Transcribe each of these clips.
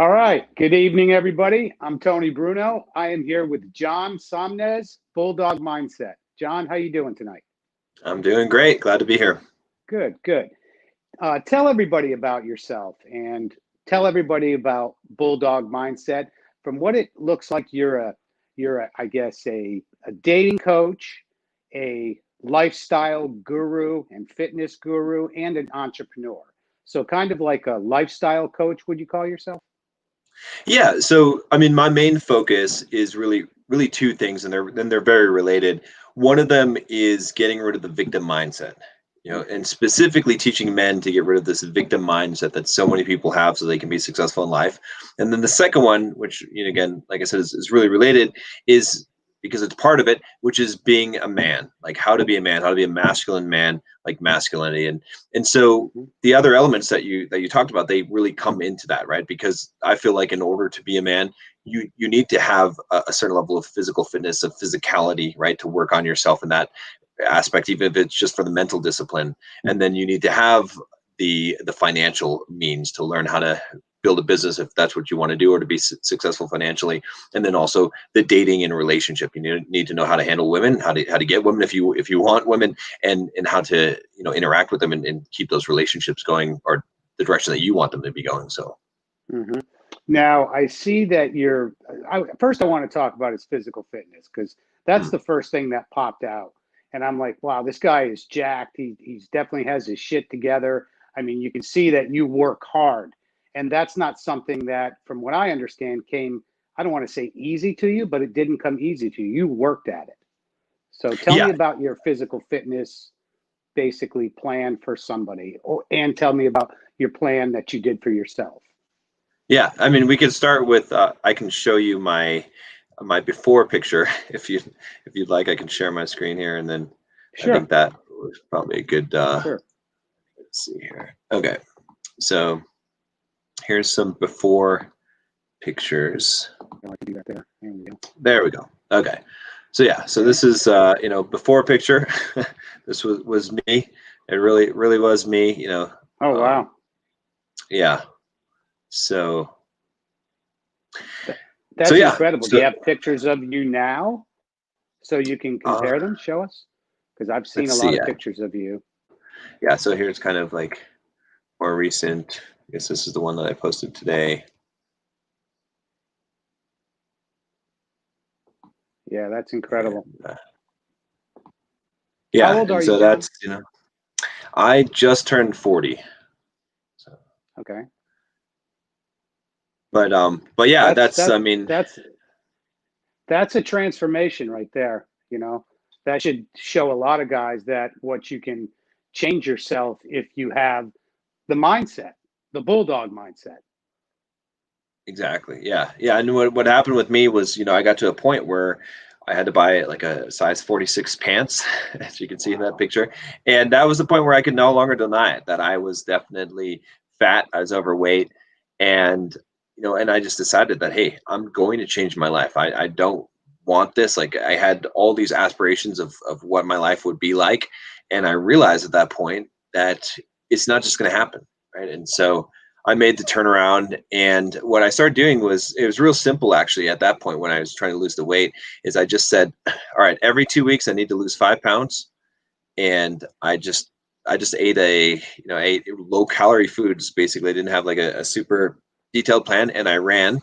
All right. Good evening, everybody. I'm Tony Bruno. I am here with John Somnes, Bulldog Mindset. John, how you doing tonight? I'm doing great. Glad to be here. Good, good. Tell everybody about yourself and tell everybody about Bulldog Mindset. From what it looks like, I guess, a dating coach, a lifestyle guru and fitness guru, and an entrepreneur. So kind of like a lifestyle coach, would you call yourself? Yeah. So, I mean, my main focus is really two things, and they're very related. One of them is getting rid of the victim mindset, and specifically teaching men to get rid of this victim mindset that so many people have so they can be successful in life. And then the second one, which, again, like I said, is really related, is because it's part of it, which is being a man, like how to be a man, how to be a masculine man, like masculinity. And so the other elements that you talked about, they really come into that, right? Because I feel like in order to be a man, you need to have a certain level of physical fitness, of physicality, right? To work on yourself in that aspect, even if it's just for the mental discipline. And then you need to have the financial means to learn how to build a business if that's what you want to do, or to be successful financially. And then also the dating and relationship. You need to know how to handle women, how to get women if you want women, and how to interact with them and keep those relationships going, or the direction that you want them to be going. So now I see that first I want to talk about his physical fitness, because that's the first thing that popped out. And I'm like, wow, this guy is jacked. He's definitely has his shit together. I mean, you can see that you work hard. And that's not something that, from what I understand, came, I don't want to say easy to you, but it didn't come easy to you. You worked at it. So tell me about your physical fitness, basically, plan for somebody, and tell me about your plan that you did for yourself. Yeah, I mean, we could start with, I can show you my before picture if you'd like. I can share my screen here, and then Sure. I think that was probably a good, sure. Let's see here. Okay, so here's some before pictures. There we go. Okay. So yeah, so this is before picture. This was me. It really was me, Oh wow. Yeah. So that's incredible. Do you have pictures of you now so you can compare them? Show us, because I've seen a lot of pictures of you. Yeah, so here's kind of like more recent. I guess this is the one that I posted today. Yeah, that's incredible. Yeah, how old are you, so John? that's I just turned 40. So. Okay. But yeah, that's I mean, that's a transformation right there. That should show a lot of guys that what you can change yourself if you have the mindset, the bulldog mindset. Exactly. Yeah. And what happened with me was, I got to a point where I had to buy like a size 46 pants, as you can see in that picture. And that was the point where I could no longer deny it, that I was definitely fat, I was overweight. And, and I just decided that, hey, I'm going to change my life. I don't want this. Like, I had all these aspirations of what my life would be like. And I realized at that point that it's not just going to happen. Right. And so I made the turnaround, and what I started doing it was real simple actually. At that point, when I was trying to lose the weight, is I just said, all right, every 2 weeks I need to lose 5 pounds. And I just ate ate low calorie foods. Basically, I didn't have like a super detailed plan, and I ran.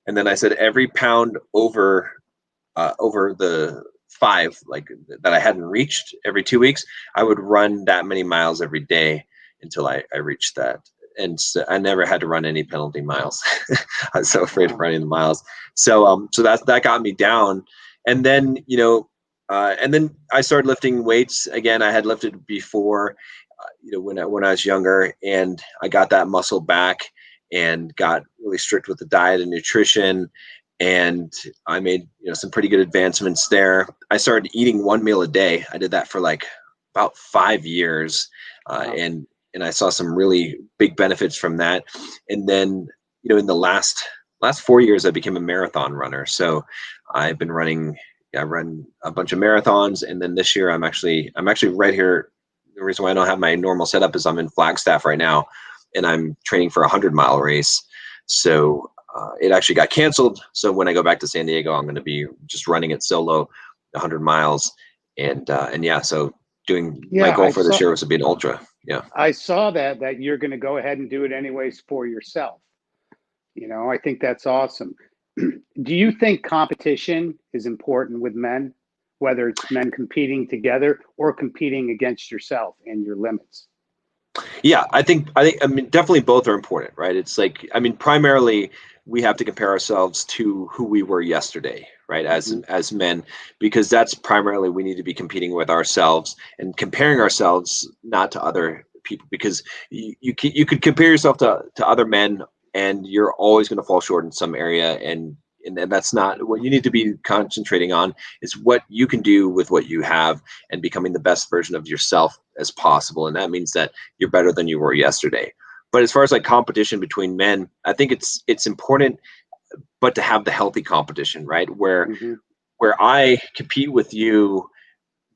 And then I said every pound over the 5, like, that I hadn't reached every 2 weeks, I would run that many miles every day until I reached that. And so I never had to run any penalty miles. I was so afraid of running the miles. So that got me down. And then, and then I started lifting weights again. I had lifted before, when I was younger, and I got that muscle back and got really strict with the diet and nutrition. And I made, some pretty good advancements there. I started eating 1 meal a day. I did that for like about 5 years. And I saw some really big benefits from that. And then, in the last 4 years, I became a marathon runner. So I've been running, I run a bunch of marathons. And then this year I'm actually right here. The reason why I don't have my normal setup is I'm in Flagstaff right now, and I'm training for a 100-mile race. So it actually got canceled. So when I go back to San Diego, I'm going to be just running it solo, 100 miles, and yeah. So my Yeah, goal for this year was to be an ultra. Yeah. I saw that you're going to go ahead and do it anyways for yourself. I think that's awesome. Do you think competition is important with men, whether it's men competing together or competing against yourself and your limits? Yeah, I mean, definitely both are important, right? It's like, I mean, primarily we have to compare ourselves to who we were yesterday, right? Hmm. As men, because that's primarily we need to be competing with ourselves and comparing ourselves not to other people, because you could compare yourself to other men and you're always going to fall short in some area, and that's not what you need to be concentrating on. Is what you can do with what you have and becoming the best version of yourself as possible, and that means that you're better than you were yesterday. But as far as like competition between men, I think it's important, but to have the healthy competition, right? Hmm. Where I compete with you,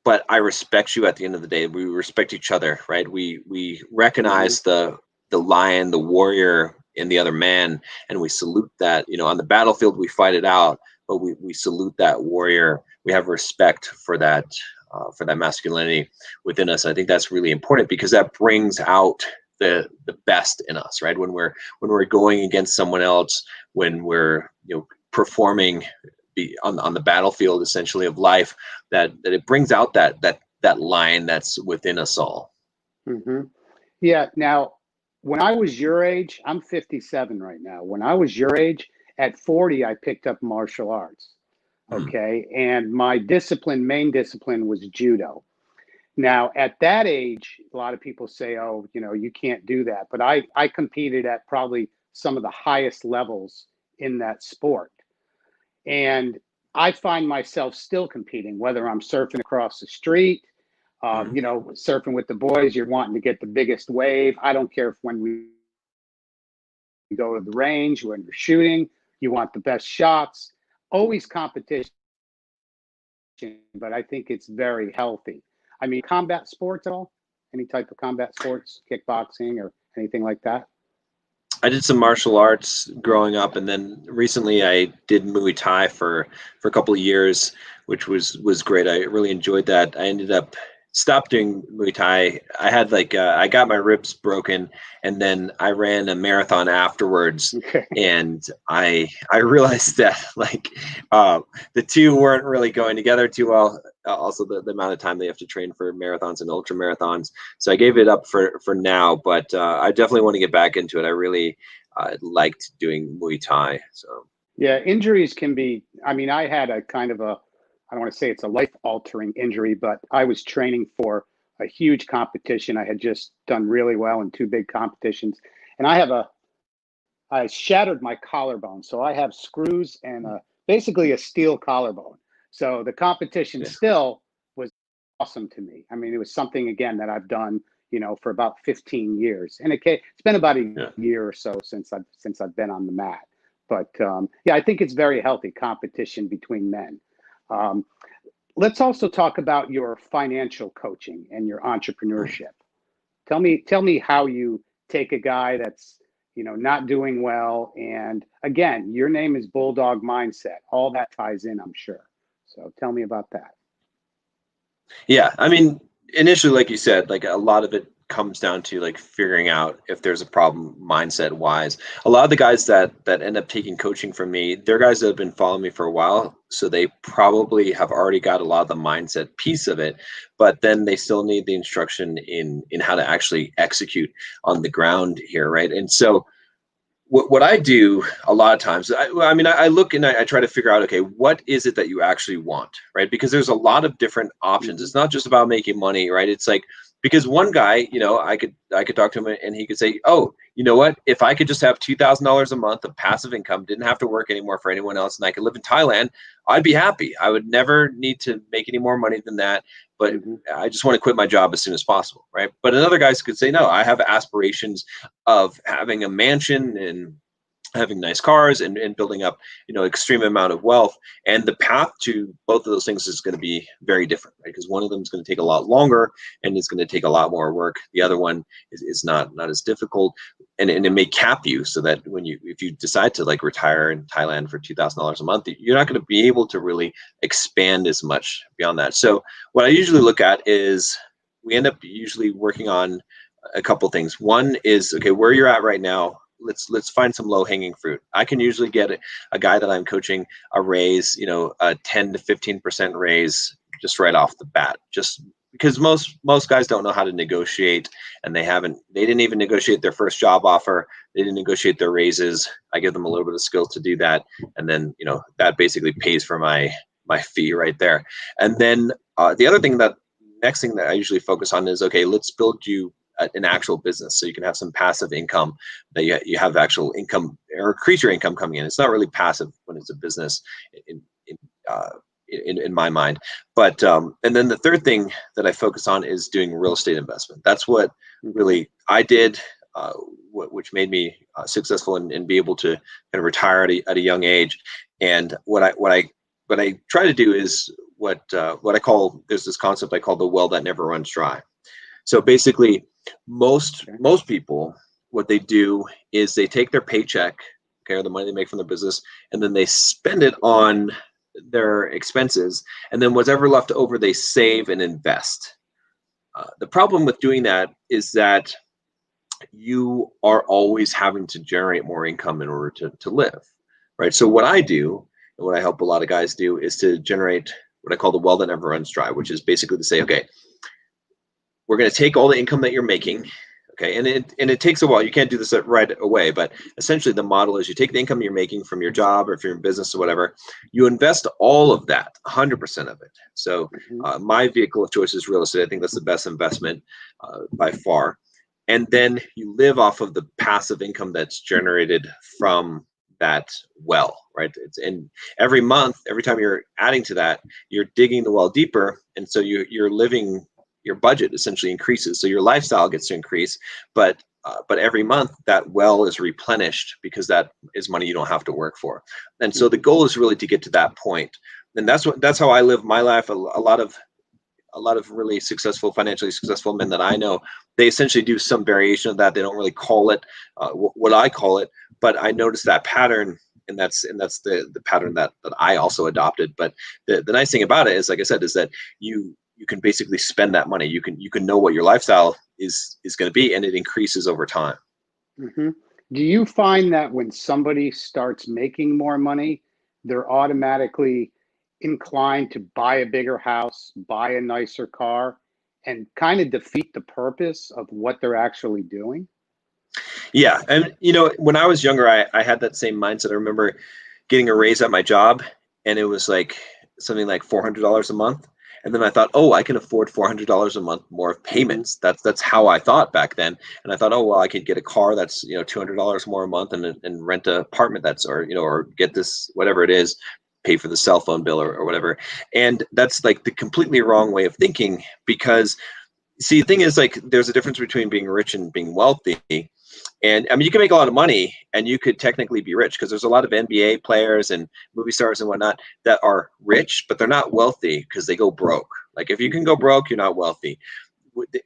but I respect you at the end of the day. We respect each other, right? We Hmm. recognize the lion, the warrior in the other man, and we salute that. On the battlefield we fight it out, but we salute that warrior. We have respect for that masculinity within us. I think that's really important because that brings out the best in us, right? When we're going against someone else, when we're performing on the battlefield essentially of life, that it brings out that lion that's within us all. Hmm. Yeah. Now, when I was your age, I'm 57 right now. When I was your age, at 40, I picked up martial arts. Mm. Okay. And my main discipline was judo. Now, at that age, a lot of people say, oh, you can't do that. But I competed at probably some of the highest levels in that sport. And I find myself still competing, whether I'm surfing across the street, Mm. surfing with the boys, you're wanting to get the biggest wave. I don't care if when we go to the range, when you're shooting, you want the best shots. Always competition, but I think it's very healthy. I mean, combat sports at all? Any type of combat sports, kickboxing or anything like that? I did some martial arts growing up, and then recently I did Muay Thai for a couple of years, which was great. I really enjoyed that. I ended up stopped doing Muay Thai. I had I got my ribs broken, and then I ran a marathon afterwards, Okay. and I realized that the two weren't really going together too well. Also, the amount of time they have to train for marathons and ultra marathons. So I gave it up for now, but I definitely want to get back into it. I really liked doing Muay Thai. So Yeah, injuries can be, I mean, I had a kind of I don't want to say it's a life altering injury, but I was training for a huge competition. I had just done really well in two big competitions. And I shattered my collarbone. So I have screws and basically a steel collarbone. So the competition yeah, still was awesome to me. I mean, it was something, again, that I've done, for about 15 years. And it's been about a yeah. year or so since I've been on the mat. But yeah, I think it's very healthy competition between men. Um, let's also talk about your financial coaching and your entrepreneurship. Tell me how you take a guy that's not doing well, and again, your name is Bulldog Mindset. All that ties in, I'm sure. So tell me about that. Yeah, I mean, initially, like you said, like a lot of it comes down to like figuring out if there's a problem mindset wise. A lot of the guys that end up taking coaching from me, they're guys that have been following me for a while, so they probably have already got a lot of the mindset piece of it, but then they still need the instruction in how to actually execute on the ground here, right? And so what I do a lot of times, I mean, I look and I try to figure out, okay, what is it that you actually want, right? Because there's a lot of different options. Hmm. It's not just about making money, right? It's like, because one guy, I could talk to him and he could say, oh, you know what? If I could just have $2,000 a month of passive income, didn't have to work anymore for anyone else, and I could live in Thailand, I'd be happy. I would never need to make any more money than that. But Hmm. I just want to quit my job as soon as possible, right? But another guys could say, no, I have aspirations of having a mansion and having nice cars and building up extreme amount of wealth, and the path to both of those things is going to be very different, right? Because one of them is going to take a lot longer and it's going to take a lot more work. The other one is not as difficult, and it may cap you so that if you decide to like retire in Thailand for $2,000 a month, you're not going to be able to really expand as much beyond that. So what I usually look at is we end up usually working on a couple things. One is, okay, where you're at right now, let's find some low hanging fruit. I can usually get a guy that I'm coaching a raise, a 10 to 15% raise just right off the bat, just because most guys don't know how to negotiate, and they didn't even negotiate their first job offer. They didn't negotiate their raises. I give them a little bit of skills to do that. And then, that basically pays for my fee right there. And then the other thing next thing that I usually focus on is, okay, let's build you an actual business so you can have some passive income, that you have actual income or increase your income coming in. It's not really passive when it's a business in my mind. But and then the third thing that I focus on is doing real estate investment. That's what really I did, which made me successful and be able to kind of retire at a young age. And what I try to do is what I call, there's this concept I call the well that never runs dry. So basically, most people, what they do is they take their paycheck, okay, or the money they make from their business, and then they spend it on their expenses, and then whatever left over they save and invest. The problem with doing that is that you are always having to generate more income in order to live, right? So what I do, and what I help a lot of guys do, is to generate what I call the well that never runs dry, which is basically to say, okay, we're going to take all the income that you're making, okay, and it takes a while. You can't do this right away, but essentially the model is you take the income you're making from your job, or if you're in business or whatever, you invest all of that, 100% of it. So my vehicle of choice is real estate. I think that's the best investment by far. And then you live off of the passive income that's generated from that well, right? And every month, every time you're adding to that, you're digging the well deeper, and so you're living. Your budget essentially increases, so your lifestyle gets to increase, but every month that well is replenished, because that is money you don't have to work for. And so the goal is really to get to that point, and that's how I live my life. A lot of really successful, financially successful men that I know, they essentially do some variation of that. They don't really call it what I call it, but I noticed that pattern, and that's the pattern that I also adopted. But the nice thing about it is, like I said, is that you can basically spend that money. You can know what your lifestyle is going to be, and it increases over time. Do you find that when somebody starts making more money, they're automatically inclined to buy a bigger house, buy a nicer car, and kind of defeat the purpose of what they're actually doing? Yeah. And, when I was younger, I had that same mindset. I remember getting a raise at my job, and it was like something like $400 a month. And then I thought, oh, I can afford $400 a month more of payments. That's how I thought back then. And I thought, oh, well, I could get a car that's, $200 more a month, and rent an apartment or get this, whatever it is, pay for the cell phone bill or whatever. And that's like the completely wrong way of thinking, because see, the thing is, like, there's a difference between being rich and being wealthy. And I mean, you can make a lot of money and you could technically be rich, because there's a lot of NBA players and movie stars and whatnot that are rich, but they're not wealthy because they go broke. Like, if you can go broke, you're not wealthy.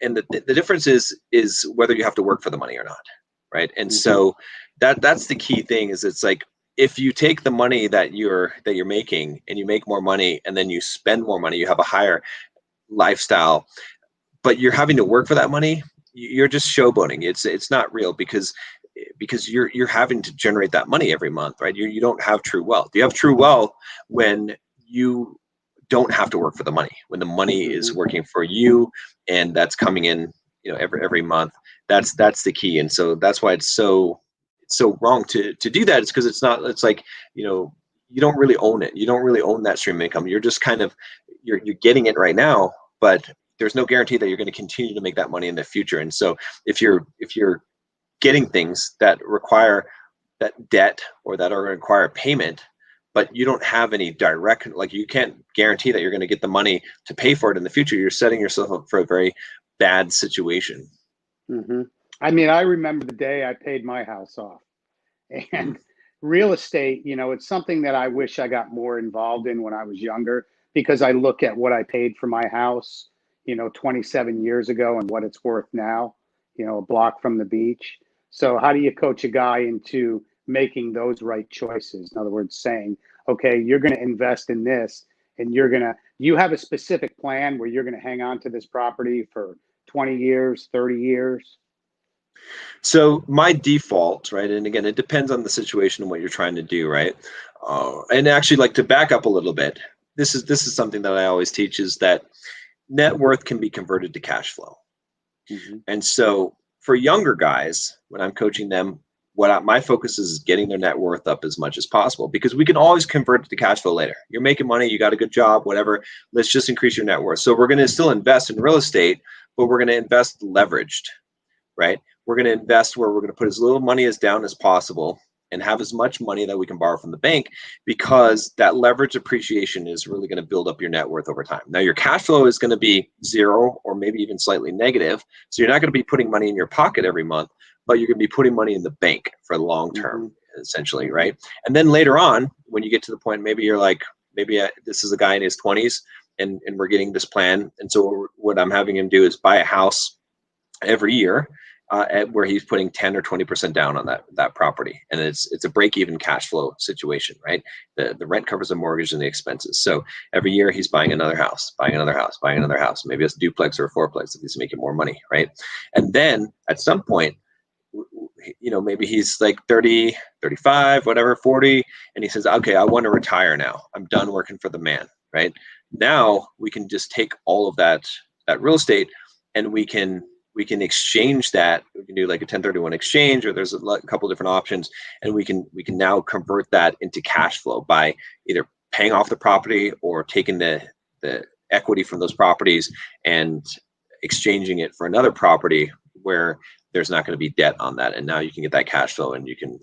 And the difference is whether you have to work for the money or not, right? And so that's the key thing. Is it's like, if you take the money that you're making and you make more money, and then you spend more money, you have a higher lifestyle, but you're having to work for that money, you're just showboating. It's not real, because you're having to generate that money every month, right? You don't have true wealth. You have true wealth when you don't have to work for the money, when the money is working for you, and that's coming in, every month. That's the key. And so that's why it's so wrong to do that. It's because it's like, you don't really own it. You don't really own that stream of income. You're just kind of, you're getting it right now, but there's no guarantee that you're going to continue to make that money in the future. And so if you're getting things that require that debt, or that are require payment, but you don't have any direct, like, you can't guarantee that you're going to get the money to pay for it in the future, you're setting yourself up for a very bad situation. I mean, I remember the day I paid my house off, and real estate, it's something that I wish I got more involved in when I was younger, because I look at what I paid for my house, 27 years ago, and what it's worth now, a block from the beach. So how do you coach a guy into making those right choices? In other words, saying, okay, you're going to invest in this, and you have a specific plan where you're going to hang on to this property for 20 years, 30 years. So my default, right, and again, it depends on the situation and what you're trying to do, right? And actually, like, to back up a little bit, this is something that I always teach, is that net worth can be converted to cash flow. Mm-hmm. And so for younger guys, when I'm coaching them, my focus is getting their net worth up as much as possible, because we can always convert it to cash flow later. You're making money, you got a good job, whatever. Let's just increase your net worth. So we're going to still invest in real estate, but we're going to invest leveraged, right? We're going to invest where we're going to put as little money as down as possible and have as much money that we can borrow from the bank, because that leverage appreciation is really going to build up your net worth over time. Now, your cash flow is going to be zero or maybe even slightly negative. So you're not going to be putting money in your pocket every month, but you're going to be putting money in the bank for the long term, essentially, right? And then later on, when you get to the point, maybe you're like, this is a guy in his 20s, and we're getting this plan. And so what I'm having him do is buy a house every year, where he's putting 10 or 20% down on that property, and it's a break-even cash flow situation, right? The rent covers the mortgage and the expenses. So every year he's buying another house, buying another house, buying another house. Maybe it's a duplex or a fourplex if he's making more money, right? And then at some point, maybe he's like 30, 35, whatever, 40, and he says, okay, I want to retire now. I'm done working for the man, right? Now we can just take all of that real estate, and we can exchange that. We can do like a 1031 exchange, or there's a couple different options, and we can now convert that into cash flow by either paying off the property or taking the equity from those properties and exchanging it for another property where there's not going to be debt on that, and now you can get that cash flow, and you can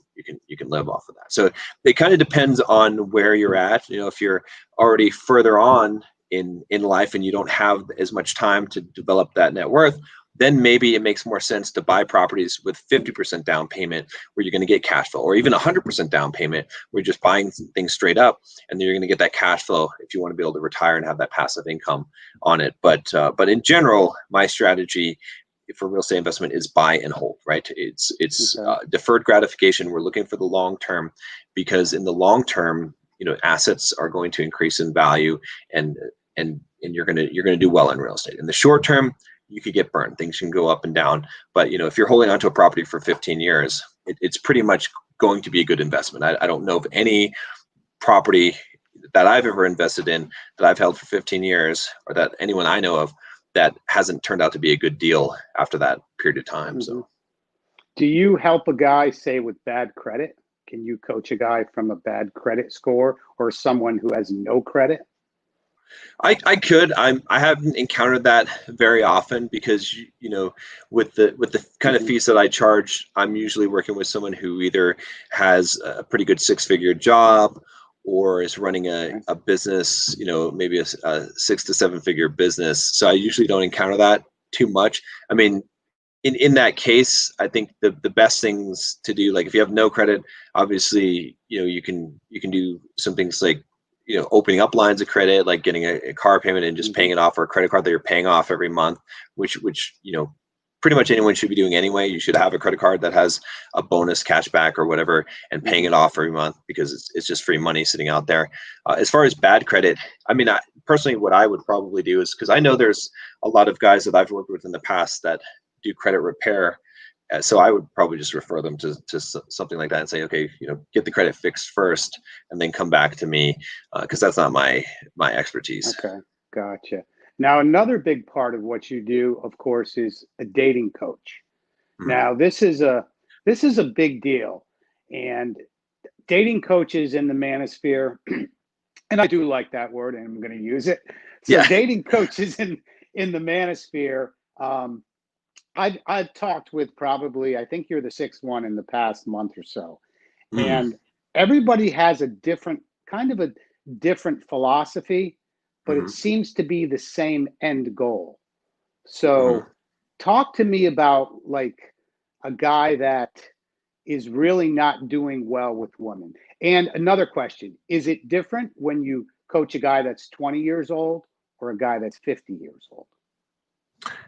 live off of that. So it kind of depends on where you're at. If you're already further on in life and you don't have as much time to develop that net worth, then maybe it makes more sense to buy properties with 50% down payment where you're going to get cash flow, or even 100% down payment where you're just buying things straight up, and then you're going to get that cash flow if you want to be able to retire and have that passive income on it. But in general, my strategy for real estate investment is buy and hold, right? It's deferred gratification. We're looking for the long term, because in the long term, assets are going to increase in value, and you're going to do well in real estate. In the short term, you could get burned. Things can go up and down. But if you're holding onto a property for 15 years, it's pretty much going to be a good investment. I don't know of any property that I've ever invested in that I've held for 15 years, or that anyone I know of, that hasn't turned out to be a good deal after that period of time. So, do you help a guy, say, with bad credit? Can you coach a guy from a bad credit score, or someone who has no credit? I could. I haven't encountered that very often, because with the kind of fees that I charge, I'm usually working with someone who either has a pretty good 6-figure job, or is running a business, maybe a 6 to 7-figure business. So I usually don't encounter that too much. I mean, in that case, I think the best things to do, like if you have no credit, obviously, you can do some things like, opening up lines of credit, like getting a car payment and just paying it off, or a credit card that you're paying off every month, which pretty much anyone should be doing anyway. You should have a credit card that has a bonus cashback or whatever, and paying it off every month, because it's just free money sitting out there. As far as bad credit, I mean, personally, what I would probably do is, because I know there's a lot of guys that I've worked with in the past that do credit repair. So I would probably just refer them to something like that and say, okay, get the credit fixed first, and then come back to me, because that's not my expertise. Okay, gotcha. Now, another big part of what you do, of course, is a dating coach. Now, this is a big deal, and dating coaches in the manosphere, and I do like that word, and I'm going to use it. So, Yeah. dating coaches in the manosphere. I've talked with probably, I think you're the 6th one in the past month or so, and everybody has a different philosophy, but it seems to be the same end goal. So talk to me about, like, a guy that is really not doing well with women. And another question, is it different when you coach a guy that's 20 years old or a guy that's 50 years old?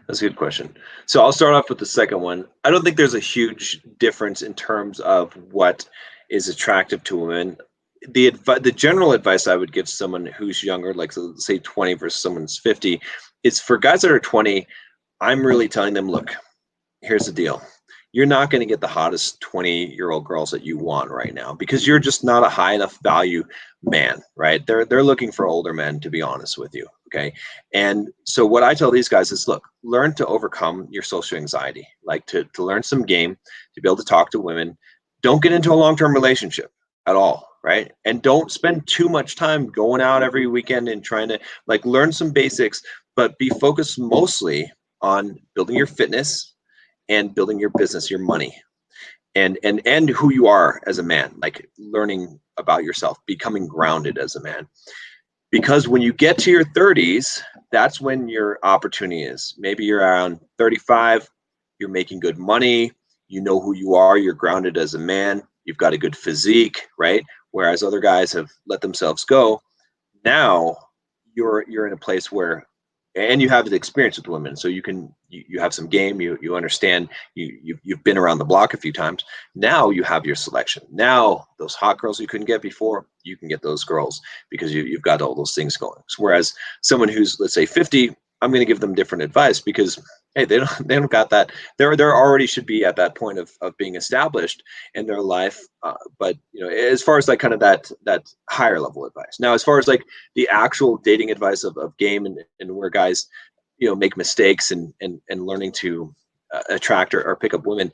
That's a good question. So I'll start off with the second one. I don't think there's a huge difference in terms of what is attractive to women. The general advice I would give someone who's younger, like so say 20 versus someone's 50, is for guys that are 20, I'm really telling them, look, here's the deal. You're not going to get the hottest 20-year-old girls that you want right now because you're just not a high enough value man, right? They're looking for older men, to be honest with you. Okay. And so what I tell these guys is, look, learn to overcome your social anxiety, like to learn some game, to be able to talk to women. Don't get into a long-term relationship at all, right? And don't spend too much time going out every weekend and trying to like learn some basics, but be focused mostly on building your fitness and building your business, your money, and who you are as a man, like learning about yourself, becoming grounded as a man. Because when you get to your 30s, that's when your opportunity is. Maybe you're around 35, you're making good money, you know who you are, you're grounded as a man, you've got a good physique, right? Whereas other guys have let themselves go. Now you're in a place where, and you have the experience with women, so you have some game, you understand, you've been around the block a few times. Now you have your selection. Now those hot girls you couldn't get before, you can get those girls because you've got all those things going. Whereas someone who's, let's say, 50, I'm going to give them different advice because hey, they don't got that. They're already should be at that point of being established in their life. But as far as like kind of that higher level advice. Now, as far as like the actual dating advice of game and where guys make mistakes and learning to attract or pick up women,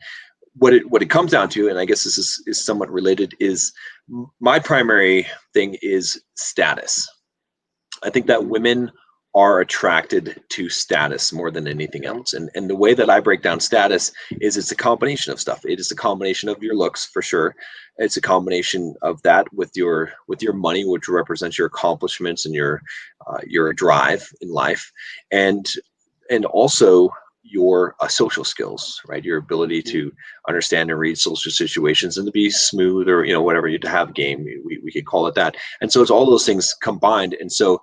what it comes down to, and I guess this is somewhat related, is my primary thing is status. I think that women are attracted to status more than anything else. And the way that I break down status is it's a combination of stuff. It is a combination of your looks, for sure. It's a combination of that with your money, which represents your accomplishments and your drive in life, and also your social skills, right? Your ability to understand and read social situations and to be smooth, or whatever, you to have game. We could call it that. And so it's all those things combined. And so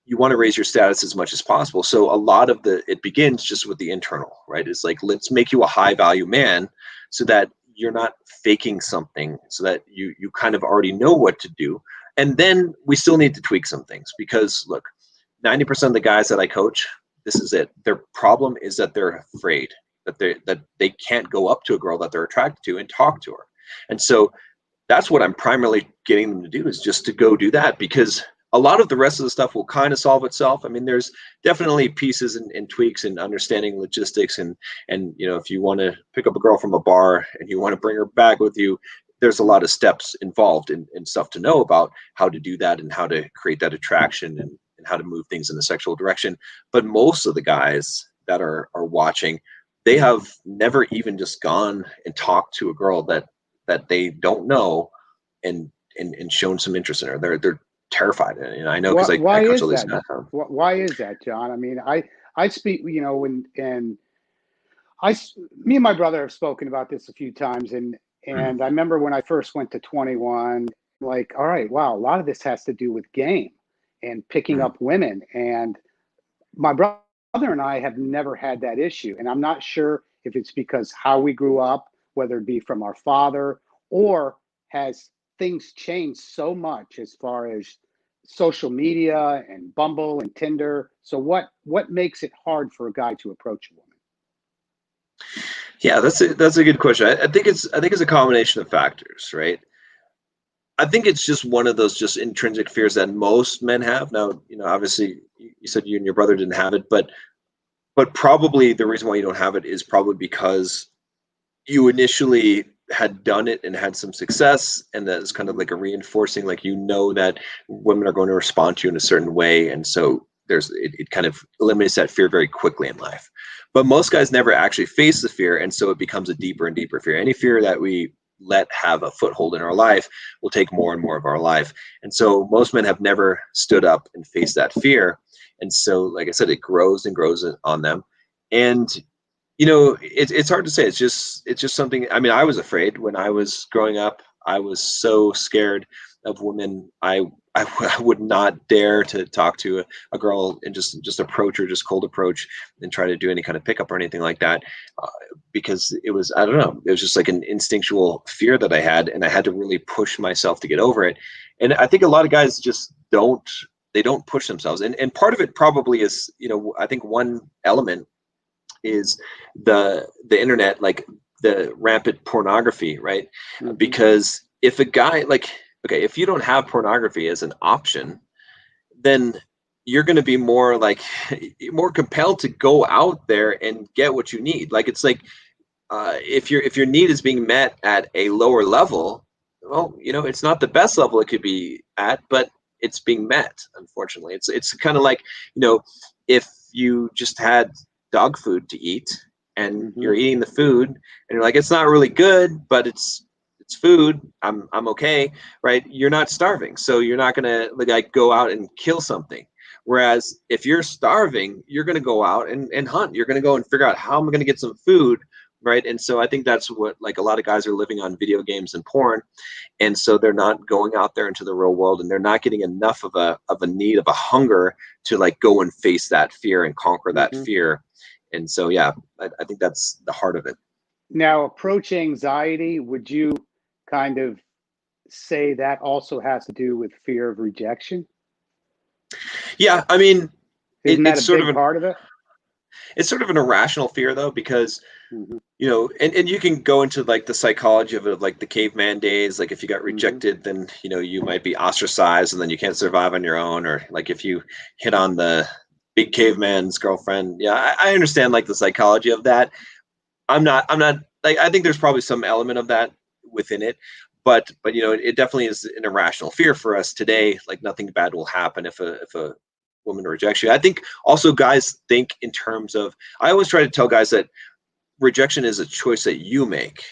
you want to raise your status as much as possible. So a lot of it begins just with the internal, right? It's like, let's make you a high value man so that you're not faking something, so that you kind of already know what to do. And then we still need to tweak some things, because look, 90% of the guys that I coach, this is it. Their problem is that they're afraid that they can't go up to a girl that they're attracted to and talk to her. And so that's what I'm primarily getting them to do, is just to go do that, because a lot of the rest of the stuff will kind of solve itself. I mean, there's definitely pieces and tweaks and understanding logistics, and if you want to pick up a girl from a bar and you want to bring her back with you, there's a lot of steps involved and stuff to know about how to do that and how to create that attraction and how to move things in the sexual direction. But most of the guys that are watching, they have never even just gone and talked to a girl that they don't know and shown some interest in her. They're terrified. And I know, because I coach all these guys. Why is that, John? I mean, I speak, me and my brother have spoken about this a few times, and I remember when I first went to 21, like, all right, wow, a lot of this has to do with game and picking up women. And my brother and I have never had that issue. And I'm not sure if it's because how we grew up, whether it be from our father, or has things changed so much as far as social media and Bumble and Tinder. So what makes it hard for a guy to approach a woman? Yeah, that's a good question. I think it's a combination of factors, right? I think it's just one of those just intrinsic fears that most men have. Now, obviously you said you and your brother didn't have it, but probably the reason why you don't have it is probably because you initially had done it and had some success, and that's kind of like a reinforcing, like, that women are going to respond to you in a certain way, and so it kind of eliminates that fear very quickly in life. But most guys never actually face the fear, and so it becomes a deeper and deeper fear. Any fear that we let have a foothold in our life will take more and more of our life, and so most men have never stood up and faced that fear, and so, like I said, it grows and grows on them. And it's hard to say. It's just something. I mean, I was afraid when I was growing up. I was so scared of women I would not dare to talk to a girl and just approach her, just cold approach and try to do any kind of pickup or anything like that, because it was, I don't know, it was just like an instinctual fear that I had, and I had to really push myself to get over it. And I think a lot of guys just don't push themselves, and part of it probably is, I think one element is the internet, like the rampant pornography, right? Mm-hmm. Because if a guy, like, okay, if you don't have pornography as an option, then you're going to be more like more compelled to go out there and get what you need. Like, it's like, if your need is being met at a lower level, well, it's not the best level it could be at, but it's being met. Unfortunately, it's kind of like, if you just had dog food to eat, and Mm-hmm. you're eating the food, and you're like, it's not really good, but it's food, I'm okay, right? You're not starving, so you're not gonna like go out and kill something. Whereas if you're starving, you're gonna go out and hunt. You're gonna go and figure out, how am I gonna get some food, right? And so I think that's what, like, a lot of guys are living on video games and porn, and so they're not going out there into the real world, and they're not getting enough of a need, of a hunger to like go and face that fear and conquer that Mm-hmm. fear. And so, yeah, I think that's the heart of it. Now, approach anxiety, would you kind of say that also has to do with fear of rejection? Yeah, I mean, Isn't that it's a sort of big part of it? it's sort of an irrational fear, though, because Mm-hmm. and you can go into like the psychology of it, like the caveman days. Like, if you got Mm-hmm. rejected, then you might be ostracized, and then you can't survive on your own. Or like, if you hit on the big caveman's girlfriend. Yeah, I understand like the psychology of that. I'm not like, I think there's probably some element of that within it, but it definitely is an irrational fear for us today. Like, nothing bad will happen if a woman rejects you. I think also guys think in terms of, I always try to tell guys that rejection is a choice that you make,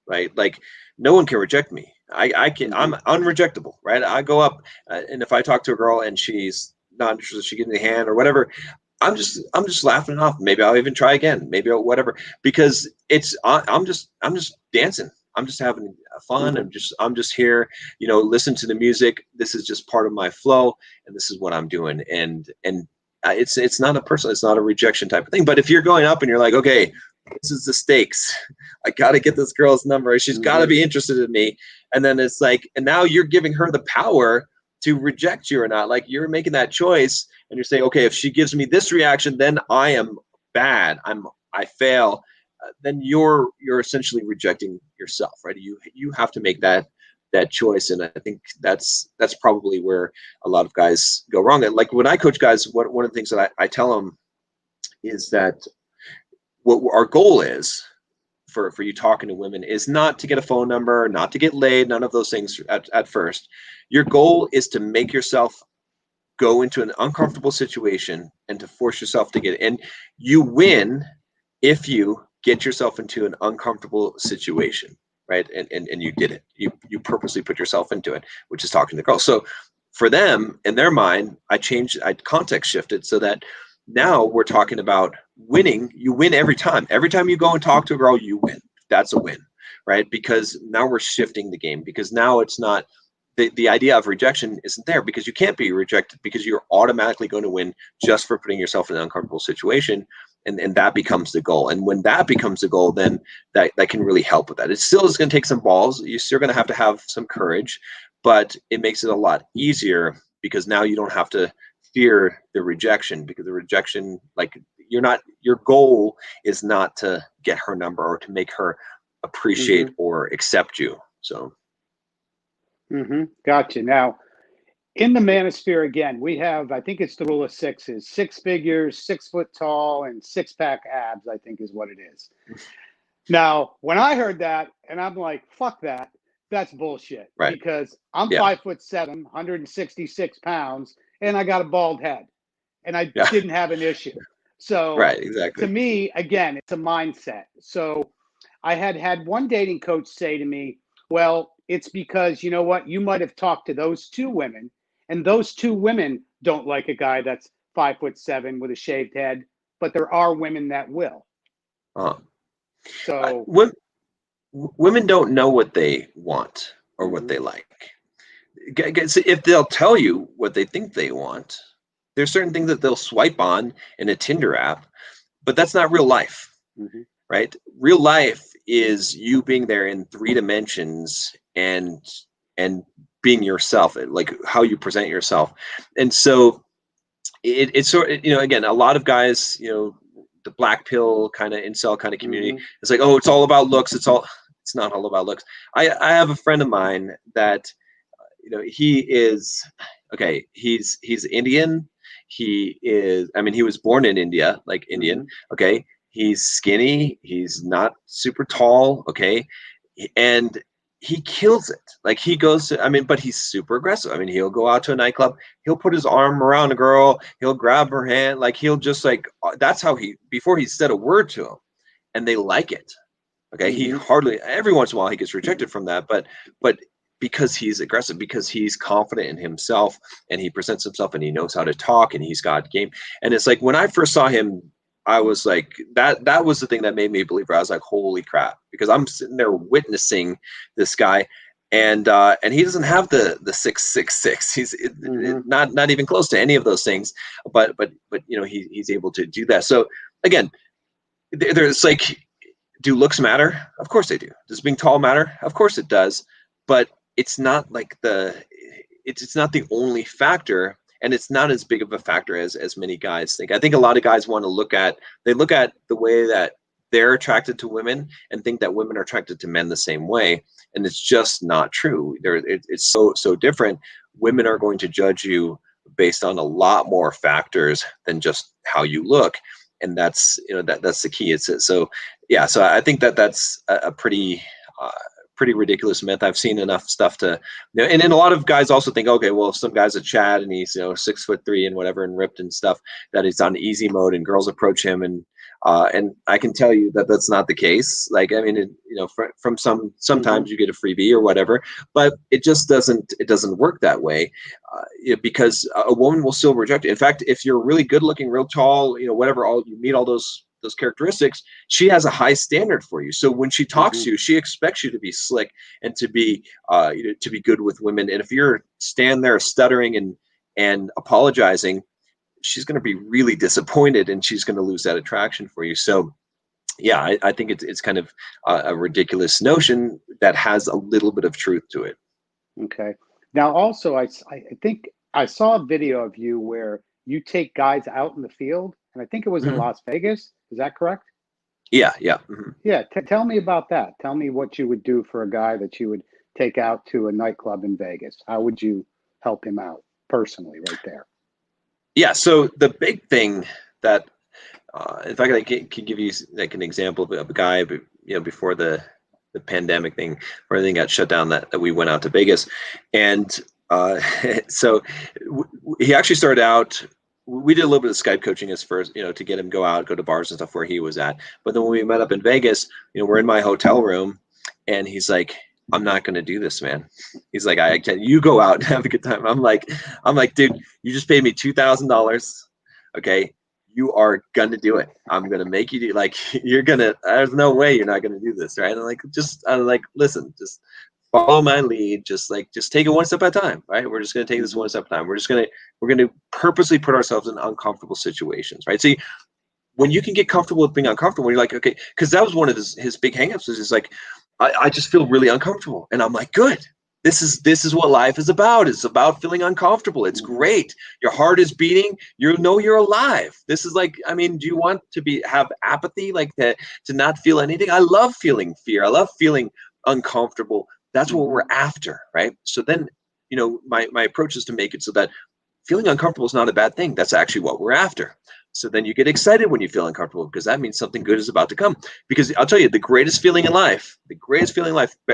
right? Like, no one can reject me. I can, Mm-hmm. I'm unrejectable, right? I go up, and if I talk to a girl and she's not interested, she gives me a hand or whatever, I'm just laughing it off. Maybe I'll even try again. Maybe I'll, whatever, because I'm just dancing. I'm just having fun. Mm-hmm. I'm just here. Listen to the music. This is just part of my flow, and this is what I'm doing. And it's not a personal. It's not a rejection type of thing. But if you're going up and you're like, okay, this is the stakes. I got to get this girl's number. She's got to Mm-hmm. be interested in me. And then it's like, and now you're giving her the power to reject you or not. Like, you're making that choice, and you're saying, okay, if she gives me this reaction, then I am bad. I fail. Then you're essentially rejecting yourself, right? You have to make that choice, and I think that's probably where a lot of guys go wrong. And like, when I coach guys, one of the things that I tell them is that what our goal is for you talking to women is not to get a phone number, not to get laid, none of those things at first. Your goal is to make yourself go into an uncomfortable situation and to force yourself to get it. And you win if you get yourself into an uncomfortable situation, right? And you did it. You purposely put yourself into it, which is talking to the girl. So for them, in their mind, I context shifted so that now we're talking about winning. You win every time. Every time you go and talk to a girl, you win. That's a win, right? Because now we're shifting the game, because now it's not, the idea of rejection isn't there, because you can't be rejected, because you're automatically going to win just for putting yourself in an uncomfortable situation. And that becomes the goal. And when that becomes the goal, then that can really help with that. It still is going to take some balls. You're still going to have some courage, but it makes it a lot easier, because now you don't have to fear the rejection, because the rejection, like, your goal is not to get her number or to make her appreciate Mm-hmm. or accept you. So. Mm-hmm. Gotcha. Now, in the manosphere, again, we have, I think it's the rule of sixes: 6 figures, 6 foot tall, and six-pack abs, I think is what it is. Now, when I heard that, and I'm like, fuck that, that's bullshit. Right. Because I'm Yeah. 5'7", 166 pounds, and I got a bald head, and I Yeah. didn't have an issue. So Right. Exactly. to me, again, it's a mindset. So I had one dating coach say to me, well, it's because, you know what, you might have talked to those 2 women, and those 2 women don't like a guy that's 5'7" with a shaved head, but there are women that will. Uh, So women don't know what they want or what mhm. they like. if they'll tell you what they think they want, there's certain things that they'll swipe on in a Tinder app, but that's not real life, Mm-hmm. right? Real life is you being there in 3 dimensions and being yourself, like how you present yourself. And so it's sort of, again, a lot of guys, the black pill kind of incel kind of community, Mm-hmm. it's like, oh, it's all about looks. It's not all about looks. I have a friend of mine that, he is, okay, he's Indian. He is, I mean, he was born in India, like Indian. Mm-hmm. Okay. He's skinny. He's not super tall. Okay. And he kills it. Like he goes to, I mean, but he's super aggressive. I mean, he'll go out to a nightclub, he'll put his arm around a girl, he'll grab her hand, like he'll just like, that's how before he said a word to him, and they like it. Okay. He Mm-hmm. hardly, every once in a while he gets rejected from that, but because he's aggressive, because he's confident in himself, and he presents himself, and he knows how to talk, and he's got game. And it's like, when I first saw him, I was like, that was the thing that made me a believer. I was like, holy crap, because I'm sitting there witnessing this guy, and he doesn't have the 666. He's Mm-hmm. not even close to any of those things, but he's able to do that. So again, there's like, do looks matter? Of course they do. Does being tall matter? Of course it does. But it's not like it's not the only factor, and it's not as big of a factor as many guys think. I think a lot of guys want to look at the way that they're attracted to women and think that women are attracted to men the same way, and it's just not true. It's so different. Women are going to judge you based on a lot more factors than just how you look, and that's that's the key. So yeah, so I think that's a pretty ridiculous myth. I've seen enough stuff to, and then a lot of guys also think, okay, well, if some guy's a Chad and he's 6'3" and whatever and ripped and stuff, that he's on easy mode and girls approach him, and I can tell you that that's not the case. Like, I mean, from sometimes Mm-hmm. you get a freebie or whatever, but it just doesn't work that way, because a woman will still reject it. In fact, if you're really good looking, real tall, whatever, you meet all those characteristics, she has a high standard for you. So when she talks Mm-hmm. to you, she expects you to be slick and to be good with women. And if you're stand there stuttering and apologizing, she's going to be really disappointed, and she's going to lose that attraction for you. So yeah, I think it's kind of a ridiculous notion that has a little bit of truth to it. Okay. Now, also, I think I saw a video of you where you take guys out in the field, and I think it was in Mhm. Las Vegas. Is that correct? Yeah, yeah. Mhm. Yeah. Tell me about that. Tell me what you would do for a guy that you would take out to a nightclub in Vegas. How would you help him out personally right there? Yeah, so the big thing that, in fact, I can give you like an example of a guy, before the pandemic thing, where everything got shut down, that we went out to Vegas, and so he actually started out. We did a little bit of Skype coaching as first, to get him go to bars and stuff where he was at. But then when we met up in Vegas, we're in my hotel room, and he's like, "I'm not going to do this, man." He's like, "I can. You go out and have a good time." I'm like, "Dude, you just paid me $2,000. Okay, you are gonna do it. I'm gonna make you do, like, you're gonna, there's no way you're not gonna do this, right?" And I'm like, listen, just follow my lead, just take it one step at a time, right? We're just gonna take this Mm-hmm. one step at a time. We're gonna purposely put ourselves in uncomfortable situations, right? See, when you can get comfortable with being uncomfortable, you're like, okay, because that was one of his big hangups, is he's like, I just feel really uncomfortable. And I'm like, good. This is what life is about. It's about feeling uncomfortable. It's Mm-hmm. great. Your heart is beating. You know you're alive. This is like, I mean, do you want to have apathy, like to not feel anything? I love feeling fear. I love feeling uncomfortable. That's what Mm-hmm. we're after, right? So then, my approach is to make it so that feeling uncomfortable is not a bad thing. That's actually what we're after. So then you get excited when you feel uncomfortable, because that means something good is about to come. Because I'll tell you, the greatest feeling in life,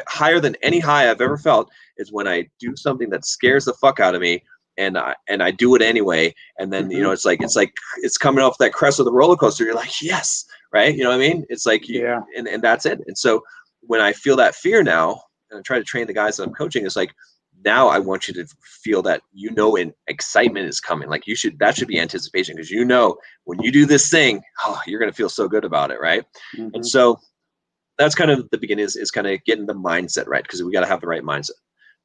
higher than any high I've ever felt, is when I do something that scares the fuck out of me, and I do it anyway. And then, Mm-hmm. it's coming off that crest of the roller coaster. You're like, yes, right? You know what I mean? It's like, Yeah. and that's it. And so when I feel that fear now, and I try to train the guys that I'm coaching, it's like, now I want you to feel that, and excitement is coming. Like that should be anticipation, because when you do this thing, you're going to feel so good about it, right? And Mm-hmm. so that's kind of the beginning, is kind of getting the mindset right, because we got to have the right mindset.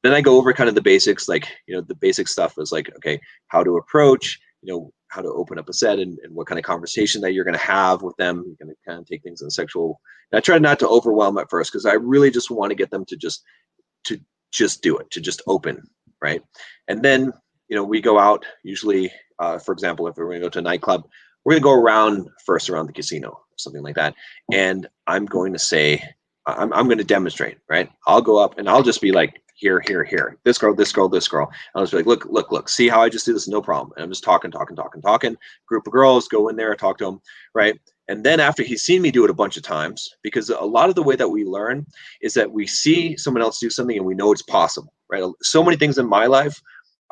then I go over kind of the basics, like, the basic stuff is like, okay, how to approach, how to open up a set, and what kind of conversation that you're going to have with them. You're going to kind of take things in sexual. And I try not to overwhelm at first, because I really just want to get them to just do it, to just open, right? And then, we go out usually, for example, if we're going to go to a nightclub, we're going to go around the casino or something like that. And I'm going to say, I'm going to demonstrate, right? I'll go up and I'll just be like, here, this girl, this girl, this girl. I'll just be like, look, see how I just do this? No problem. And I'm just talking. Group of girls, go in there, talk to them, right? And then after he's seen me do it a bunch of times, because a lot of the way that we learn is that we see someone else do something and we know it's possible, right? So many things in my life,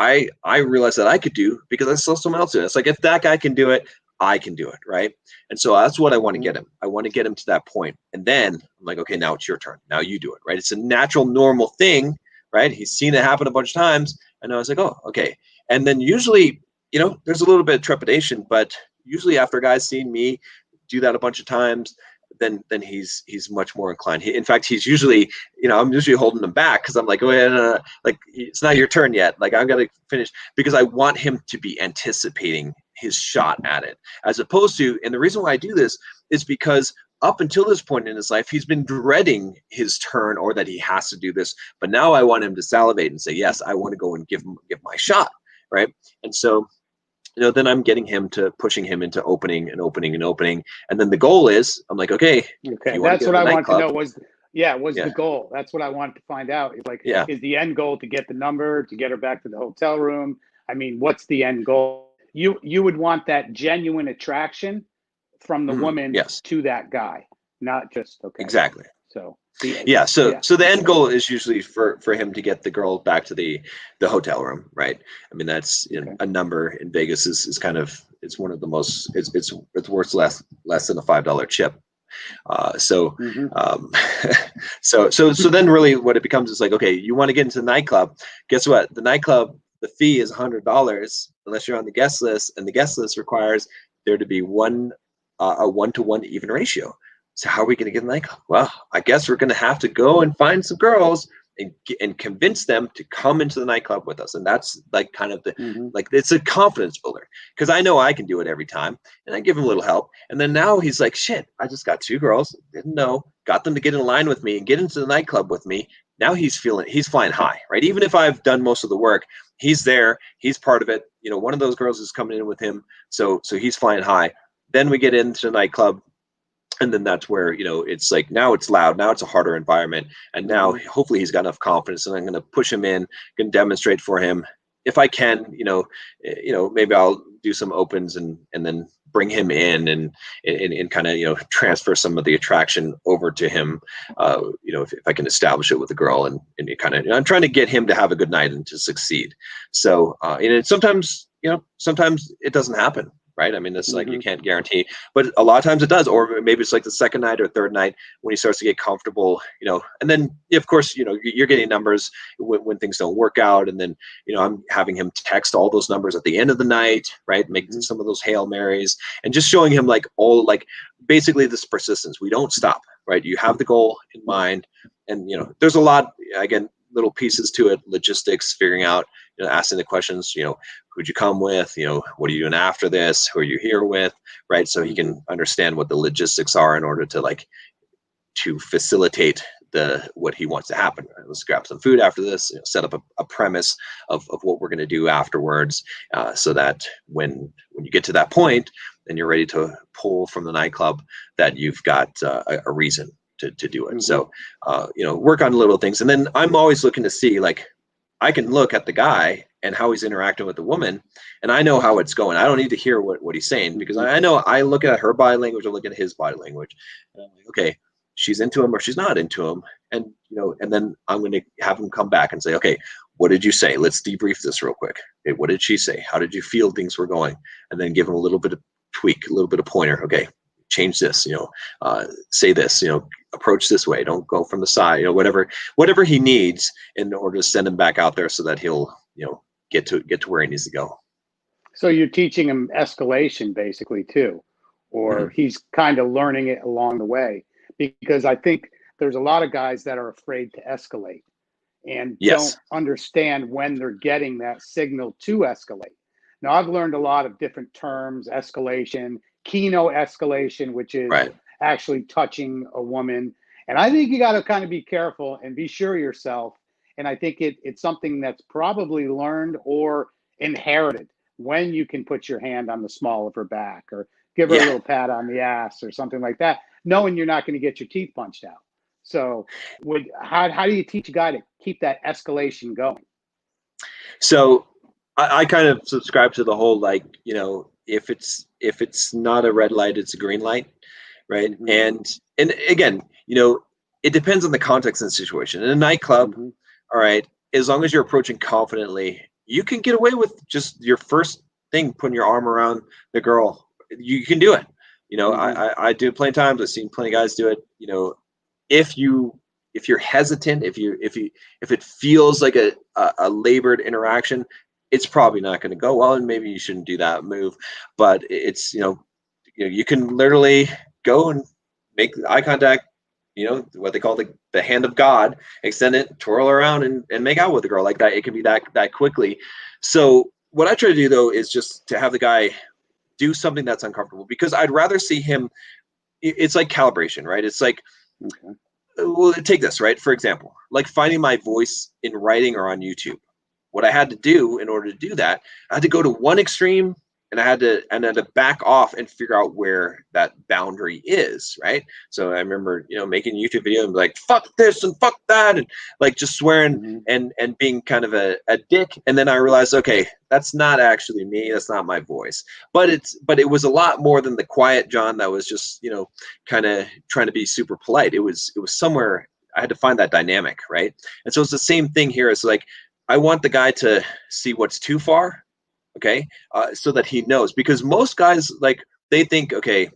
I realized that I could do because I saw someone else do it. It's like, if that guy can do it, I can do it, right? And so that's what I want to get him. I want to get him to that point. And then I'm like, okay, now it's your turn. Now you do it, right? It's a natural, normal thing, right? He's seen it happen a bunch of times. And I was like, oh, okay. And then usually, there's a little bit of trepidation, but usually after a guy's seen me do that a bunch of times, then he's much more inclined. In fact, he's usually, I'm usually holding him back, because I'm like, oh, yeah, like, it's not your turn yet. Like, I've got to finish, because I want him to be anticipating his shot at it, as opposed to, and the reason why I do this is because up until this point in his life, he's been dreading his turn, or that he has to do this. But now I want him to salivate and say, yes, I want to go and give my shot, right? And so, then I'm getting him to pushing him into opening. And then the goal is, I'm like, okay. That's what I want to know was the goal. That's what I wanted to find out. Is like, is the end goal to get the number, to get her back to the hotel room? I mean, what's the end goal? You would want that genuine attraction from the woman to that guy, not just, okay. Exactly. So so the end goal is usually for him to get the girl back to the hotel room, right? I mean, that's a number in Vegas is kind of, it's one of the most, it's worth less than a $5 chip. So then really what it becomes is like, okay, you want to get into the nightclub. Guess what? The nightclub, the fee is $100 unless you're on the guest list, and the guest list requires there to be a 1-to-1 even ratio. So how are we going to get in the nightclub? Well, I guess we're going to have to go and find some girls and convince them to come into the nightclub with us. And that's like kind of the, like, it's a confidence builder, because I know I can do it every time, and I give him a little help. And then now he's like, shit, I just got 2 girls, didn't know, got them to get in line with me and get into the nightclub with me. Now he's flying high, right? Even if I've done most of the work, he's there, he's part of it. One of those girls is coming in with him. So he's flying high. Then we get into the nightclub. And then that's where, it's like, now it's loud. Now it's a harder environment. And now hopefully he's got enough confidence, and I'm going to push him in, can demonstrate for him. If I can, maybe I'll do some opens and then bring him in and kind of, transfer some of the attraction over to him. If I can establish it with the girl, and kind of, I'm trying to get him to have a good night and to succeed. So, and sometimes it doesn't happen. Right. I mean, it's like, you can't guarantee, but a lot of times it does. Or maybe it's like the second night or third night when he starts to get comfortable, and then of course, you're getting numbers when things don't work out. And then, I'm having him text all those numbers at the end of the night, right? Making some of those Hail Marys, and just showing him basically this persistence. We don't stop, right? You have the goal in mind, and, there's a lot, again, little pieces to it, logistics, figuring out, asking the questions, who'd you come with, what are you doing after this, who are you here with, right? So he can understand what the logistics are in order to facilitate what he wants to happen. Right? Let's grab some food after this, set up a premise of what we're going to do afterwards, so that when you get to that point and you're ready to pull from the nightclub, that you've got a reason to do it. So, work on little things. And then I'm always looking to see, like, I can look at the guy and how he's interacting with the woman, and I know how it's going. I don't need to hear what he's saying, because I know, I look at her body language, I look at his body language, and I'm like, okay, she's into him or she's not into him. And, and then I'm going to have him come back and say, okay, what did you say? Let's debrief this real quick. Okay, what did she say? How did you feel things were going? And then give him a little bit of tweak, a little bit of pointer. Okay, change this, say this, approach this way, don't go from the side, whatever he needs in order to send him back out there, so that he'll, get to where he needs to go. So you're teaching him escalation basically too, or he's kind of learning it along the way, because I think there's a lot of guys that are afraid to escalate. and don't Yes. understand when they're getting that signal to escalate. Now, I've learned a lot of different terms: escalation, keno escalation, which is Right. actually touching a woman. And I think you got to kind of be careful and be sure of yourself. And I think it's something that's probably learned or inherited, when you can put your hand on the small of her back or give her a Yeah. little pat on the ass or something like that, knowing you're not going to get your teeth punched out. So, how do you teach a guy to keep that escalation going? So I kind of subscribe to the whole, like, if it's not a red light, it's a green light, right? Hmm. And again, it depends on the context and the situation. In a nightclub, Hmm. all right, as long as you're approaching confidently, you can get away with just your first thing, putting your arm around the girl. You can do it. Hmm. I do it plenty of times. I've seen plenty of guys do it. If you if you're hesitant, if it feels like a labored interaction, it's probably not going to go well, and maybe you shouldn't do that move. But it's you can literally go and make eye contact, what they call the hand of God, extend it, twirl around, and make out with the girl like that. It can be that quickly. So what I try to do, though, is just to have the guy do something that's uncomfortable, because I'd rather see him. It's like calibration, right? It's like, Okay. well, take this, right? For example, like finding my voice in writing or on YouTube. What I had to do in order to do that, I had to go to one extreme, and I had to back off and figure out where that boundary is, right? So I remember, making a YouTube video and be like, fuck this and fuck that, and like just swearing Hmm. and being kind of a dick. And then I realized, okay, that's not actually me, that's not my voice. But it was a lot more than the quiet John that was just, kind of trying to be super polite. It was somewhere I had to find that dynamic, right? And so it's the same thing here. It's like, I want the guy to see what's too far, okay, so that he knows. Because most guys, like, they think, okay,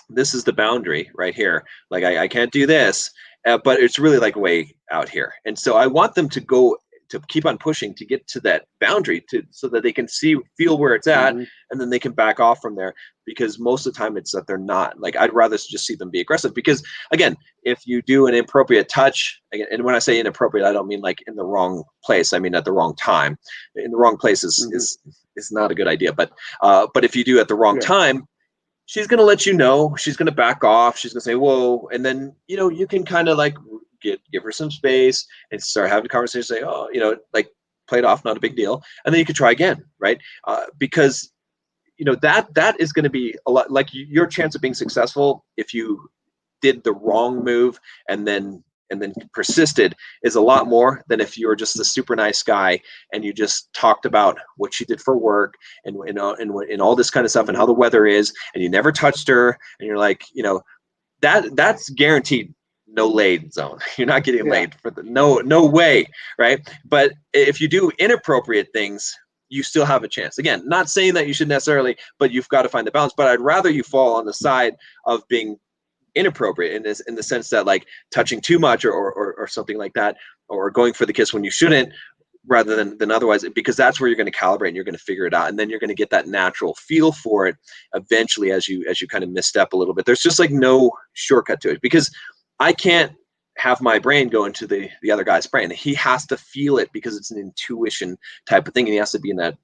this is the boundary right here. Like, I can't do this, but it's really like way out here. And so I want them to keep on pushing to get to that boundary, so that they can feel where it's at, Hmm. and then they can back off from there. Because most of the time it's that they're not. Like, I'd rather just see them be aggressive, because again, if you do an inappropriate touch, and when I say inappropriate, I don't mean like in the wrong place. I mean at the wrong time. In the wrong place is Hmm. is not a good idea. But if you do at the wrong Yeah. time, she's going to let you know. She's going to back off. She's going to say, whoa. And then, you can kind of like give her some space and start having a conversation, say, oh, like, play it off, not a big deal. And then you can try again, right? Because, that is going to be a lot, like, your chance of being successful if you did the wrong move and then persisted, is a lot more than if you were just a super nice guy and you just talked about what she did for work and all this kind of stuff, and how Hmm. the weather is, and you never touched her, and you're like, that's guaranteed no laid zone. You're not getting Yeah. laid for no way, right? But if you do inappropriate things, you still have a chance. Again, not saying that you should necessarily, but you've got to find the balance. But I'd rather you fall on the side of being inappropriate, in the sense that, like, touching too much, or something like that, or going for the kiss when you shouldn't, rather than otherwise, because that's where you're going to calibrate and you're going to figure it out, and then you're going to get that natural feel for it eventually, as you kind of misstep a little bit. There's just like no shortcut to it, because I can't have my brain go into the other guy's brain. He has to feel it, because it's an intuition type of thing, and he has to be in that.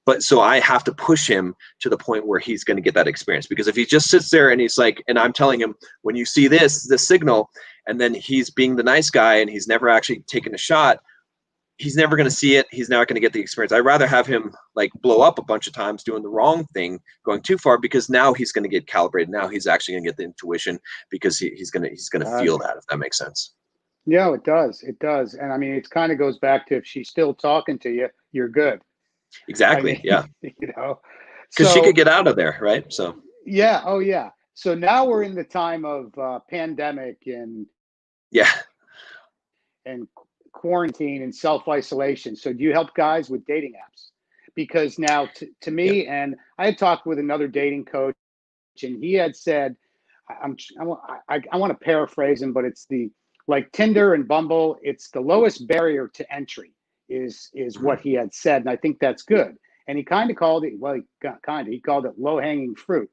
But so I have to push him to the point where he's going to get that experience. Because if he just sits there and he's like, and I'm telling him, when you see this signal, and then he's being the nice guy and he's never actually taken a shot, he's never going to see it. He's not going to get the experience. I'd rather have him like blow up a bunch of times doing the wrong thing, going too far, because now he's going to get calibrated. Now he's actually going to get the intuition, because he's going to Got feel it. that, if that makes sense. Yeah, it does. It does. And I mean, it kind of goes back to, if she's still talking to you, you're good. I Exactly. mean, Yeah. you know. Because she could So get out of there, right? So yeah, oh yeah. So now we're in the time of pandemic yeah. and quarantine and self isolation. So do you help guys with dating apps? Because now, to Yeah. me, and I had talked with another dating coach, and he had said, I want to paraphrase him, but it's the, like Tinder and Bumble, it's the lowest barrier to entry, is Mhm. what he had said, and I think that's good. And he kind of called it, well, he called it low hanging fruit.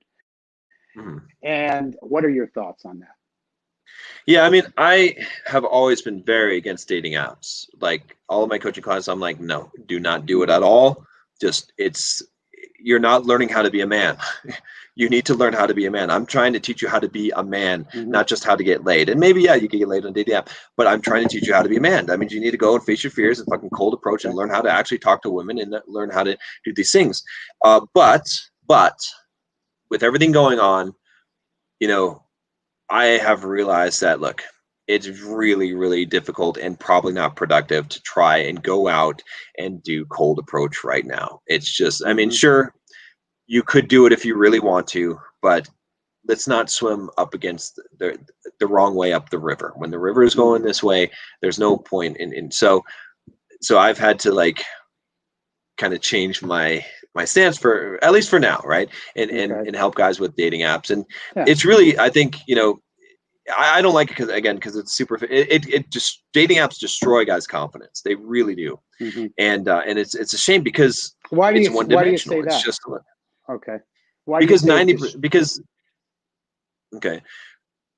Mhm. And what are your thoughts on that? Yeah, I mean, I have always been very against dating apps. Like all of my coaching classes, I'm like, no, do not do it at all. Just you're not learning how to be a man. You need to learn how to be a man. I'm trying to teach you how to be a man, Mhm. not just how to get laid. And maybe, yeah, you can get laid on a dating app, but I'm trying to teach you how to be a man. That means you need to go and face your fears and fucking cold approach and Okay. learn how to actually talk to women and learn how to do these things. But with everything going on, you know, I have realized that, look, it's really, really difficult and probably not productive to try and go out and do cold approach right now. It's just, I mean, Mhm. sure, you could do it if you really want to, but let's not swim up against the wrong way up the river. When the river is going Mhm. this way, there's no point in so I've had to like kind of change my stance for at least for now, right? And Okay. help guys with dating apps. And Yeah. it's really, I think, I don't like it because it's super. It just dating apps destroy guys' confidence. They really do, Mhm. and it's a shame because Why do it's you one why do you dimensional. say It's that? just Okay. Why do you because say 90 this? because okay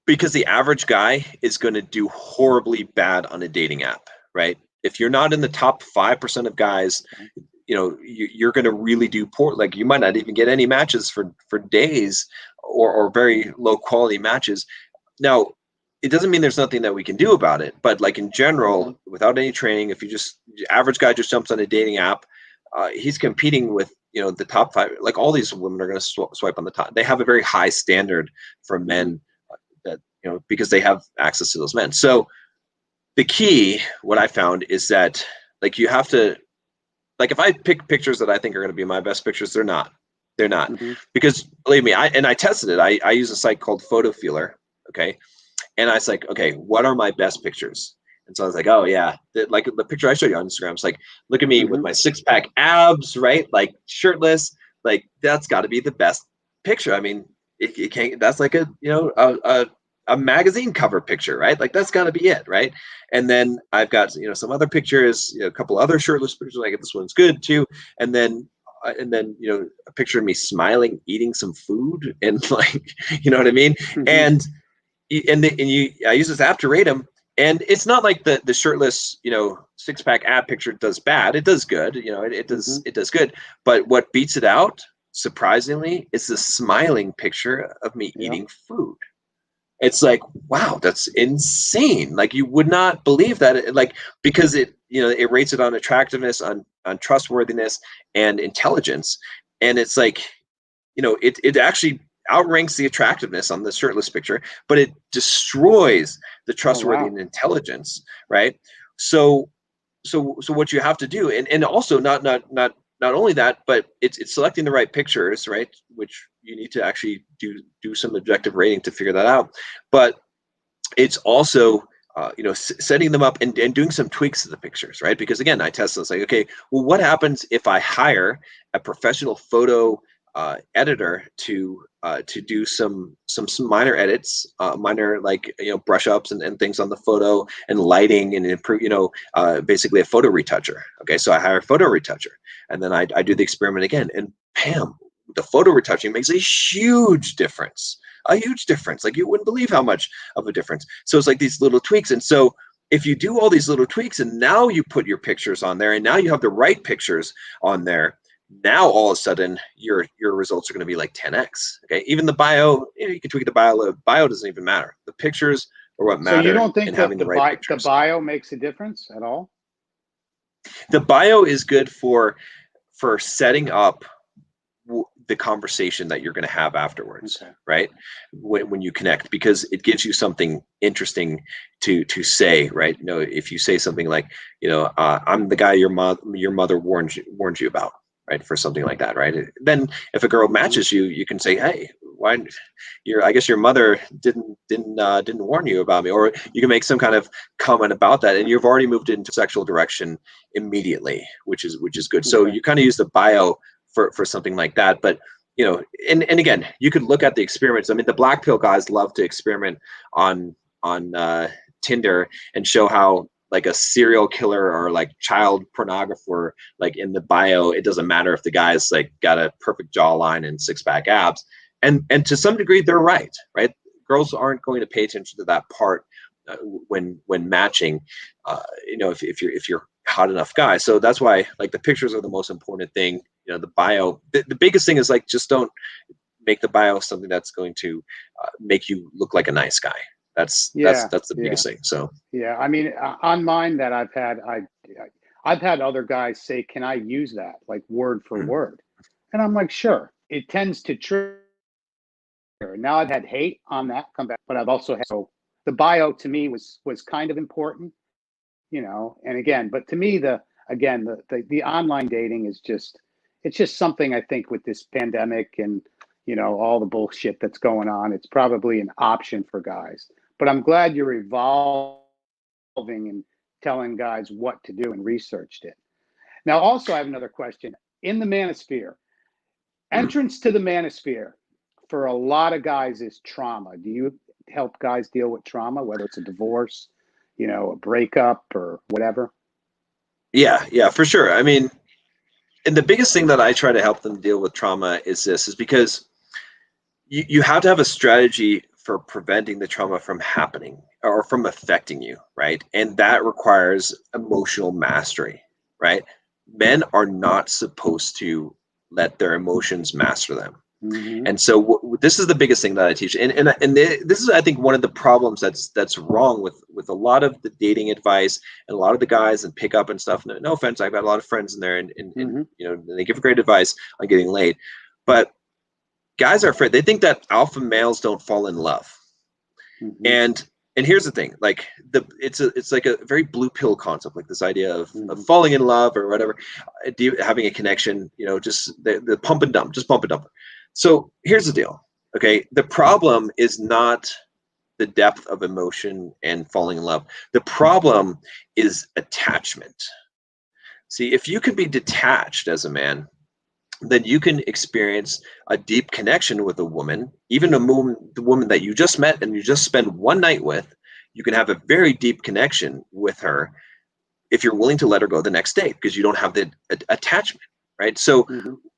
because the average guy is going to do horribly bad on a dating app, right? If you're not in the top 5% of guys, you're going to really do poor. Like you might not even get any matches for days, or very low quality matches. Now, it doesn't mean there's nothing that we can do about it, but like in Mhm. general, without any training, if you just average guy just jumps on a dating app, he's competing with the top five. Like all these women are going to swipe on the top. They have a very high standard for Mhm. men, that because they have access to those men. So the key, what I found is that like you have to, like if I pick pictures that I think are going to be my best pictures, they're not. They're not, Mhm. because believe me, I tested it. I use a site called Photo Feeler. Okay, and I was like, okay, what are my best pictures? And so I was like, oh yeah, like the picture I showed you on Instagram. It's like, look at me with Mhm. my 6-pack abs, right? Like shirtless. Like that's got to be the best picture. I mean, it can't. That's like a magazine cover picture, right? Like that's got to be it, right? And then I've got some other pictures, a couple other shirtless pictures. Like this one's good too. And then a picture of me smiling, eating some food, and like you know what I mean. Mhm. And I use this app to rate them, and it's not like the shirtless 6-pack ab picture does bad. It does good. Mhm. It does good. But what beats it out, surprisingly, is the smiling picture of me Yeah. eating food. It's like, wow, that's insane. Like you would not believe that. Like because it rates it on attractiveness, on trustworthiness, and intelligence, and it's like it actually outranks the attractiveness on the shirtless picture, but it destroys the Oh trustworthy wow. and intelligence, right? So, so what you have to do, and also not only that, but it's selecting the right pictures, right? Which you need to actually do some objective rating to figure that out. But it's also setting them up and doing some tweaks to the pictures, right? Because again, I test this like, okay, well, what happens if I hire a professional photo editor to do some minor edits, minor like brush ups and things on the photo and lighting and improve, basically a photo retoucher. Okay, so I hire a photo retoucher, and then I do the experiment again, and bam, the photo retouching makes a huge difference. A huge difference. Like you wouldn't believe how much of a difference. So it's like these little tweaks. And so if you do all these little tweaks and now you put your pictures on there and now you have the right pictures on there, now all of a sudden your results are going to be like 10x. Okay. Even the bio, you can tweak the bio. Bio doesn't even matter. The pictures are what So you matter, don't think and that having the right the pictures. bio makes a difference at all? The bio is good for setting up the conversation that you're going to have afterwards, Okay. right? When you connect, because it gives you something interesting to say, right? If you say something like, I'm the guy your mother warned you about, right? For something like that, right? Then if a girl Mhm. matches you, you can say, hey, why I guess your mother didn't warn you about me, or you can make some kind of comment about that, and you've already moved into sexual direction immediately, which is good. So Okay. you kind of use the bio for something like that. But and again, you could look at the experiments. I mean, the black pill guys love to experiment on Tinder and show how like a serial killer or like child pornographer, like in the bio, it doesn't matter if the guy's like got a perfect jawline and 6-pack abs. And to some degree, they're right. girls aren't going to pay attention to that part when matching, if you're hot enough guy. So that's why like the pictures are the most important thing. The bio, the biggest thing is like, just don't make the bio something that's going to make you look like a nice guy. That's the biggest thing. So yeah, I mean, on mine that I've had other guys say, "Can I use that like word for word?" And I'm like, "Sure." It tends to trigger. Now I've had hate on that come back, but I've also had, so the bio to me was kind of important, And again, but to me the online dating is it's just something I think with this pandemic and all the bullshit that's going on, it's probably an option for guys. But I'm glad you're evolving and telling guys what to do and researched it. Now, also, I have another question. In the manosphere, entrance to the manosphere for a lot of guys is trauma. Do you help guys deal with trauma, whether it's a divorce, a breakup or whatever? Yeah, for sure. I mean, and the biggest thing that I try to help them deal with trauma is because you have to have a strategy for preventing the trauma from happening or from affecting you, right? And that requires emotional mastery, right? Men are not supposed to let their emotions master them. Mm-hmm. And so this is the biggest thing that I teach. And this is, I think, one of the problems that's wrong with a lot of the dating advice and a lot of the guys and pickup and stuff. No offense, I've got a lot of friends in there and they give great advice on getting laid. But guys are afraid. They think that alpha males don't fall in love. Mm-hmm. And here's the thing, like it's like a very blue pill concept, like this idea of falling in love or whatever, having a connection, just the pump and dump, just pump and dump. So here's the deal. Okay. The problem is not the depth of emotion and falling in love. The problem is attachment. See, if you can be detached as a man, then you can experience a deep connection with a woman, even the woman that you just met and you just spend one night with. You can have a very deep connection with her if you're willing to let her go the next day, because you don't have the attachment, right? So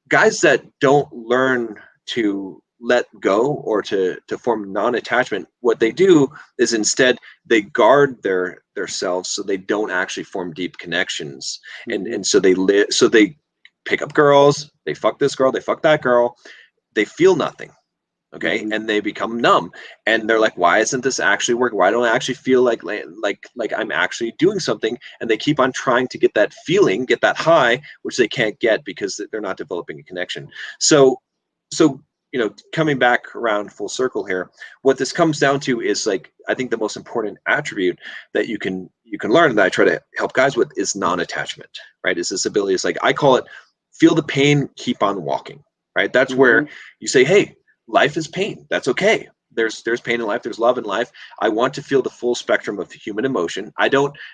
guys that don't learn to let go or to form non-attachment, what they do is instead they guard their selves so they don't actually form deep connections. And so they pick up girls, they fuck this girl, they fuck that girl, they feel nothing. Okay. And they become numb and they're like, why isn't this actually working? Why don't I actually feel like I'm actually doing something? And they keep on trying to get that feeling, get that high, which they can't get because they're not developing a connection. So, coming back around full circle here, what this comes down to is, like, I think the most important attribute that you can learn that I try to help guys with is non-attachment, right? Is this ability, it's like, I call it feel the pain, keep on walking, right? That's where you say, hey, life is pain. That's okay. There's pain in life. There's love in life. I want to feel the full spectrum of human emotion.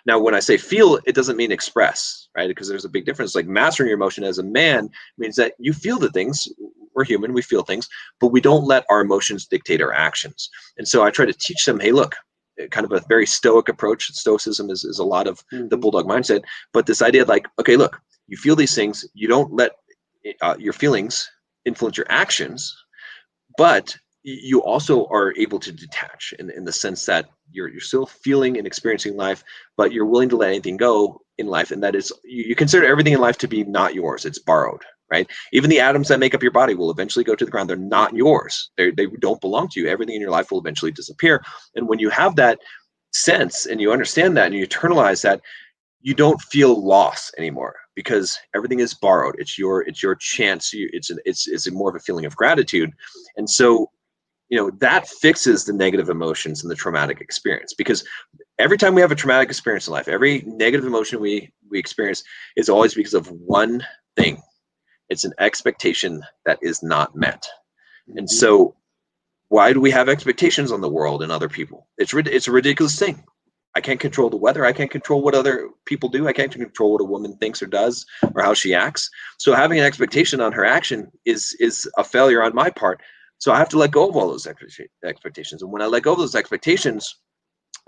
Now when I say feel, it doesn't mean express, right? Because there's a big difference. Like mastering your emotion as a man means that you feel the things. We're human, we feel things, but we don't let our emotions dictate our actions. And so I try to teach them, hey, look, kind of a very stoic approach. Stoicism is a lot of the Bulldog mindset, but this idea of like, okay, look, you feel these things, you don't let your feelings influence your actions, but you also are able to detach in the sense that you're still feeling and experiencing life, but you're willing to let anything go in life. And that is, you consider everything in life to be not yours. It's borrowed, right? Even the atoms that make up your body will eventually go to the ground. They're not yours. They don't belong to you. Everything in your life will eventually disappear. And when you have that sense and you understand that and you internalize that, you don't feel loss anymore because everything is borrowed. It's your chance. It's more of a feeling of gratitude. And so, that fixes the negative emotions and the traumatic experience, because every time we have a traumatic experience in life, every negative emotion we experience is always because of one thing. It's an expectation that is not met. And so why do we have expectations on the world and other people? It's a ridiculous thing. I can't control the weather. I can't control what other people do. I can't control what a woman thinks or does or how she acts. So having an expectation on her action is a failure on my part. So I have to let go of all those expectations. And when I let go of those expectations,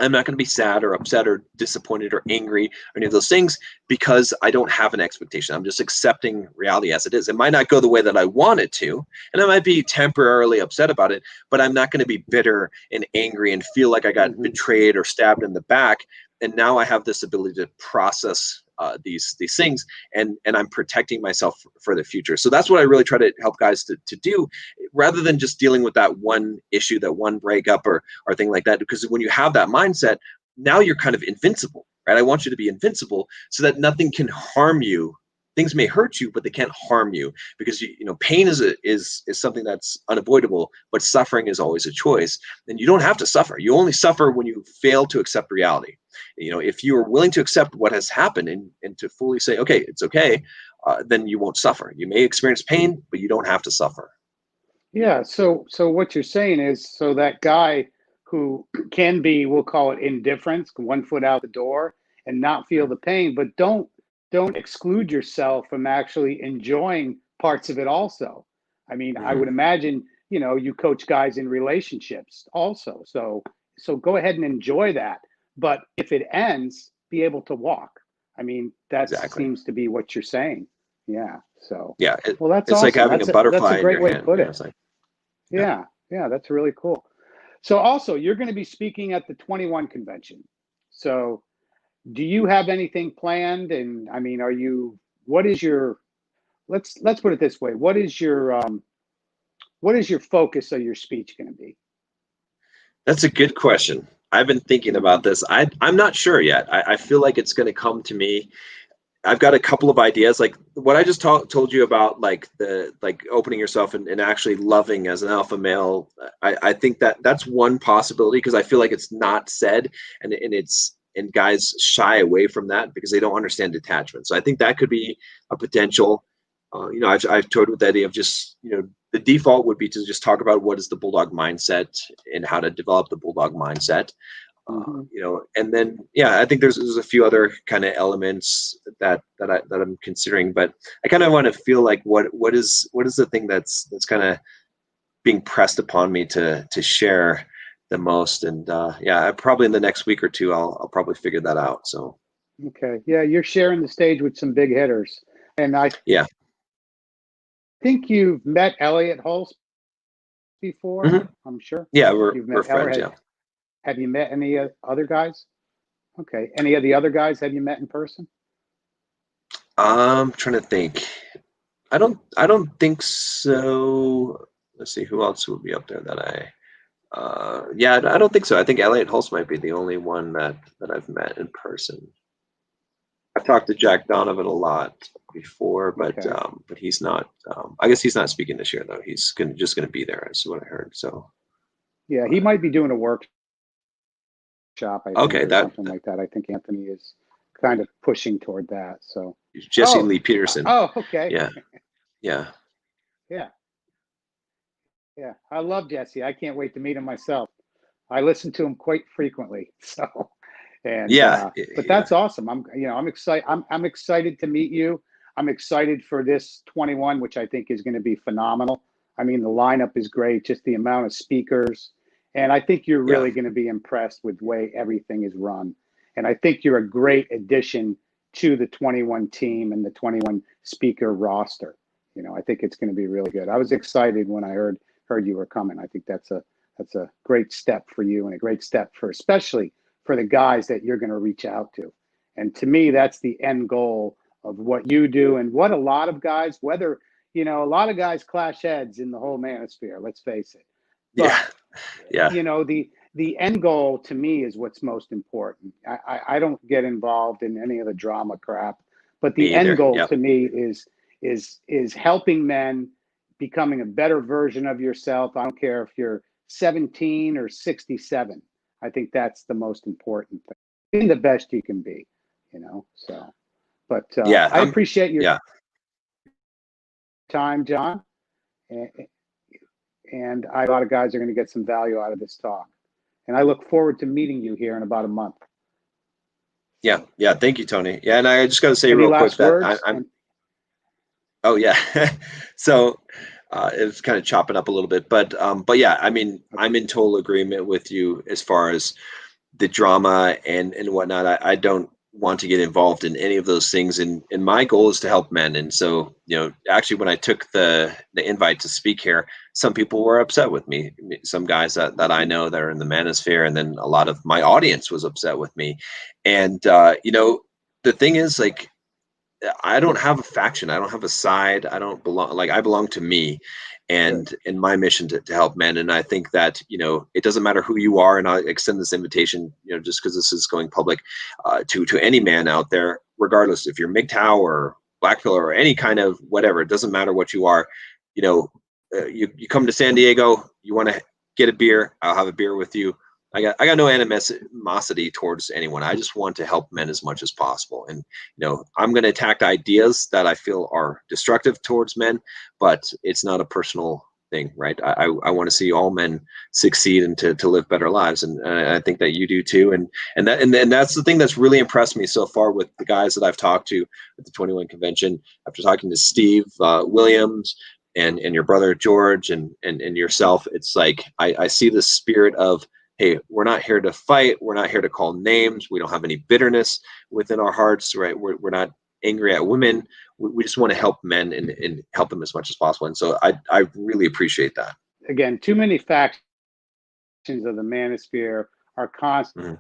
I'm not going to be sad or upset or disappointed or angry or any of those things because I don't have an expectation. I'm just accepting reality as it is. It might not go the way that I want it to, and I might be temporarily upset about it, but I'm not going to be bitter and angry and feel like I got betrayed or stabbed in the back. And now I have this ability to process these things, and I'm protecting myself for the future. So that's what I really try to help guys to do, rather than just dealing with that one issue, that one breakup or thing like that. Because when you have that mindset, now you're kind of invincible, right? I want you to be invincible so that nothing can harm you. Things may hurt you, but they can't harm you, because you know pain is something that's unavoidable, but suffering is always a choice. And you don't have to suffer. You only suffer when you fail to accept reality. You know, if you are willing to accept what has happened and to fully say, okay, it's okay, then you won't suffer. You may experience pain, but you don't have to suffer. Yeah. So what you're saying is, so that guy who can be, we'll call it indifference, 1 foot out the door and not feel the pain, but don't exclude yourself from actually enjoying parts of it also. I mean, I Mm-hmm. would imagine, you coach guys in relationships also. So go ahead and enjoy that. But if it ends, be able to walk. I mean, that Exactly. seems to be what you're saying. Yeah. So, Yeah, well, that's it's like awesome. having a That's a butterfly in great your way to hand. put You know, it. it's like, yeah. Yeah, yeah, that's really cool. So also, you're going to be speaking at the 21 convention. So, do you have anything planned? And I mean, what is your, let's put it this way. What is your focus of your speech going to be? That's a good question. I've been thinking Hmm. about this. I'm not sure yet. I feel like it's going to come to me. I've got a couple of ideas, like what I just told you about, like like opening yourself and actually loving as an alpha male. I think that's one possibility, because I feel like it's not said, and guys shy away from that because they don't understand detachment. So I think that could be a potential. I've toyed with the idea of just, the default would be to just talk about what is the bulldog mindset and how to develop the bulldog mindset. Hmm. And then, yeah, I think there's a few other kind of elements that I'm considering, but I kind of want to feel like what is the thing that's kind of being pressed upon me to share the most. And yeah, probably in the next week or two, I'll probably figure that out. So Okay, yeah, you're sharing the stage with some big hitters, and I yeah. think you've met Elliot Hulse before. Hmm. I'm sure Yeah, we're you've we're met friends. Elliot. Yeah. Have you met any other guys? Okay, any of the other guys have you met in person? I'm trying to think. I don't think so. Let's see, who else would be up there that yeah, I don't think so. I think Elliot Hulse might be the only one that I've met in person. I've talked to Jack Donovan a lot before, Okay. but he's not. I guess he's not speaking this year though. He's just gonna be there. Is what I heard. So Yeah, he uh, might be doing a workshop, I think, okay, or something like that. I think Anthony is kind of pushing toward that. So, Jesse oh, Lee Peterson. okay. Yeah, yeah, Yeah, yeah. I love Jesse. I can't wait to meet him myself. I listen to him quite frequently. So, and yeah, but yeah, that's awesome. I'm excited. I'm excited to meet you. I'm excited for this 21, which I think is going to be phenomenal. I mean, the lineup is great, just the amount of speakers, and I think you're yeah. really going to be impressed with the way everything is run. And I think you're a great addition to the 21 team and the 21 speaker roster. I think it's going to be really good. I was excited when I heard you were coming. I think that's a great step for you, and a great step for, especially for the guys that you're going to reach out to. And to me, that's the end goal of what you do, and what a lot of guys, whether, a lot of guys clash heads in the whole manosphere, let's face it. Yeah, But, yeah. the end goal to me is what's most important. I don't get involved in any of the drama crap, but the Me end either. goal Yep. to me is helping men, becoming a better version of yourself. I don't care if you're 17 or 67. I think that's the most important thing. Being the best you can be. So, but Yeah. I appreciate your Yeah. time, John, and, and a lot of guys are going to get some value out of this talk. And I look forward to meeting you here in about a month. Yeah. So, Yeah. Thank you, Tony. Yeah, and I just got to say any real quick last that words? I'm. And Oh yeah. So it's kind of chopping up a little bit, but yeah, I mean, okay, I'm in total agreement with you as far as the drama and whatnot. I don't want to get involved in any of those things. And my goal is to help men. And so, actually when I took the invite to speak here, some people were upset with me. Some guys that I know that are in the manosphere, and then a lot of my audience was upset with me. And, the thing is, like, I don't have a faction. I don't have a side. I don't belong, like, I belong to me and in my mission to help men. And I think that, it doesn't matter who you are. And I extend this invitation, just because this is going public, to any man out there, regardless if you're MGTOW or Black Pill or any kind of whatever, it doesn't matter what you are. You come to San Diego, you want to get a beer, I'll have a beer with you. I got no animosity towards anyone. I just want to help men as much as possible. And, I'm going to attack ideas that I feel are destructive towards men, but it's not a personal thing, right? I want to see all men succeed and to live better lives. And I think that you do too. And that's the thing that's really impressed me so far with the guys that I've talked to at the 21 convention, after talking to Steve Williams and your brother George and yourself. It's like, I see the spirit of, hey, we're not here to fight. We're not here to call names. We don't have any bitterness within our hearts, right? We're not angry at women. We just want to help men and help them as much as possible. And so I really appreciate that. Again, too many factions of the manosphere are constantly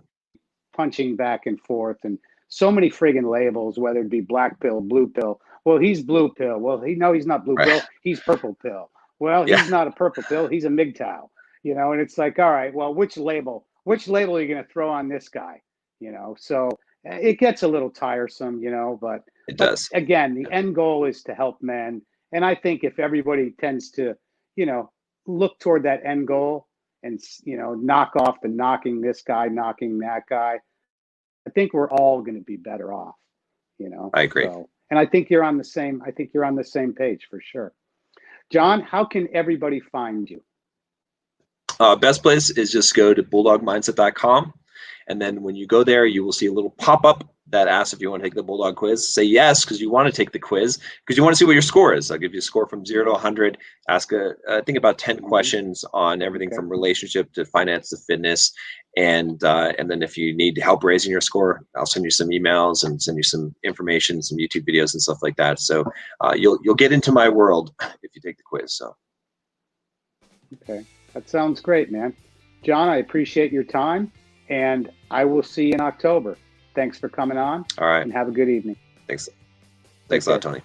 punching back and forth, and so many friggin' labels, whether it be black pill, blue pill. Well, he's blue pill. Well, he's not blue pill. He's purple pill. Well, he's not a purple pill. He's a MGTOW. And it's like, all right, well, which label are you going to throw on this guy? So it gets a little tiresome, but it does. But again, the end goal is to help men. And I think if everybody tends to, look toward that end goal and, knock off the knocking this guy, knocking that guy, I think we're all going to be better off, I agree. So, and I think you're on the same page for sure. John, how can everybody find you? Best place is just go to bulldogmindset.com. And then when you go there, you will see a little pop-up that asks if you want to take the Bulldog Quiz. Say yes, because you want to take the quiz, because you want to see what your score is. I'll give you a score from 0 to 100. Ask, I think, about 10 questions on everything from relationship to finance to fitness. And then if you need help raising your score, I'll send you some emails and send you some information, some YouTube videos and stuff like that. So you'll get into my world if you take the quiz. So. Okay. That sounds great, man. John, I appreciate your time, and I will see you in October. Thanks for coming on. All right. And have a good evening. Thanks a lot, Tony.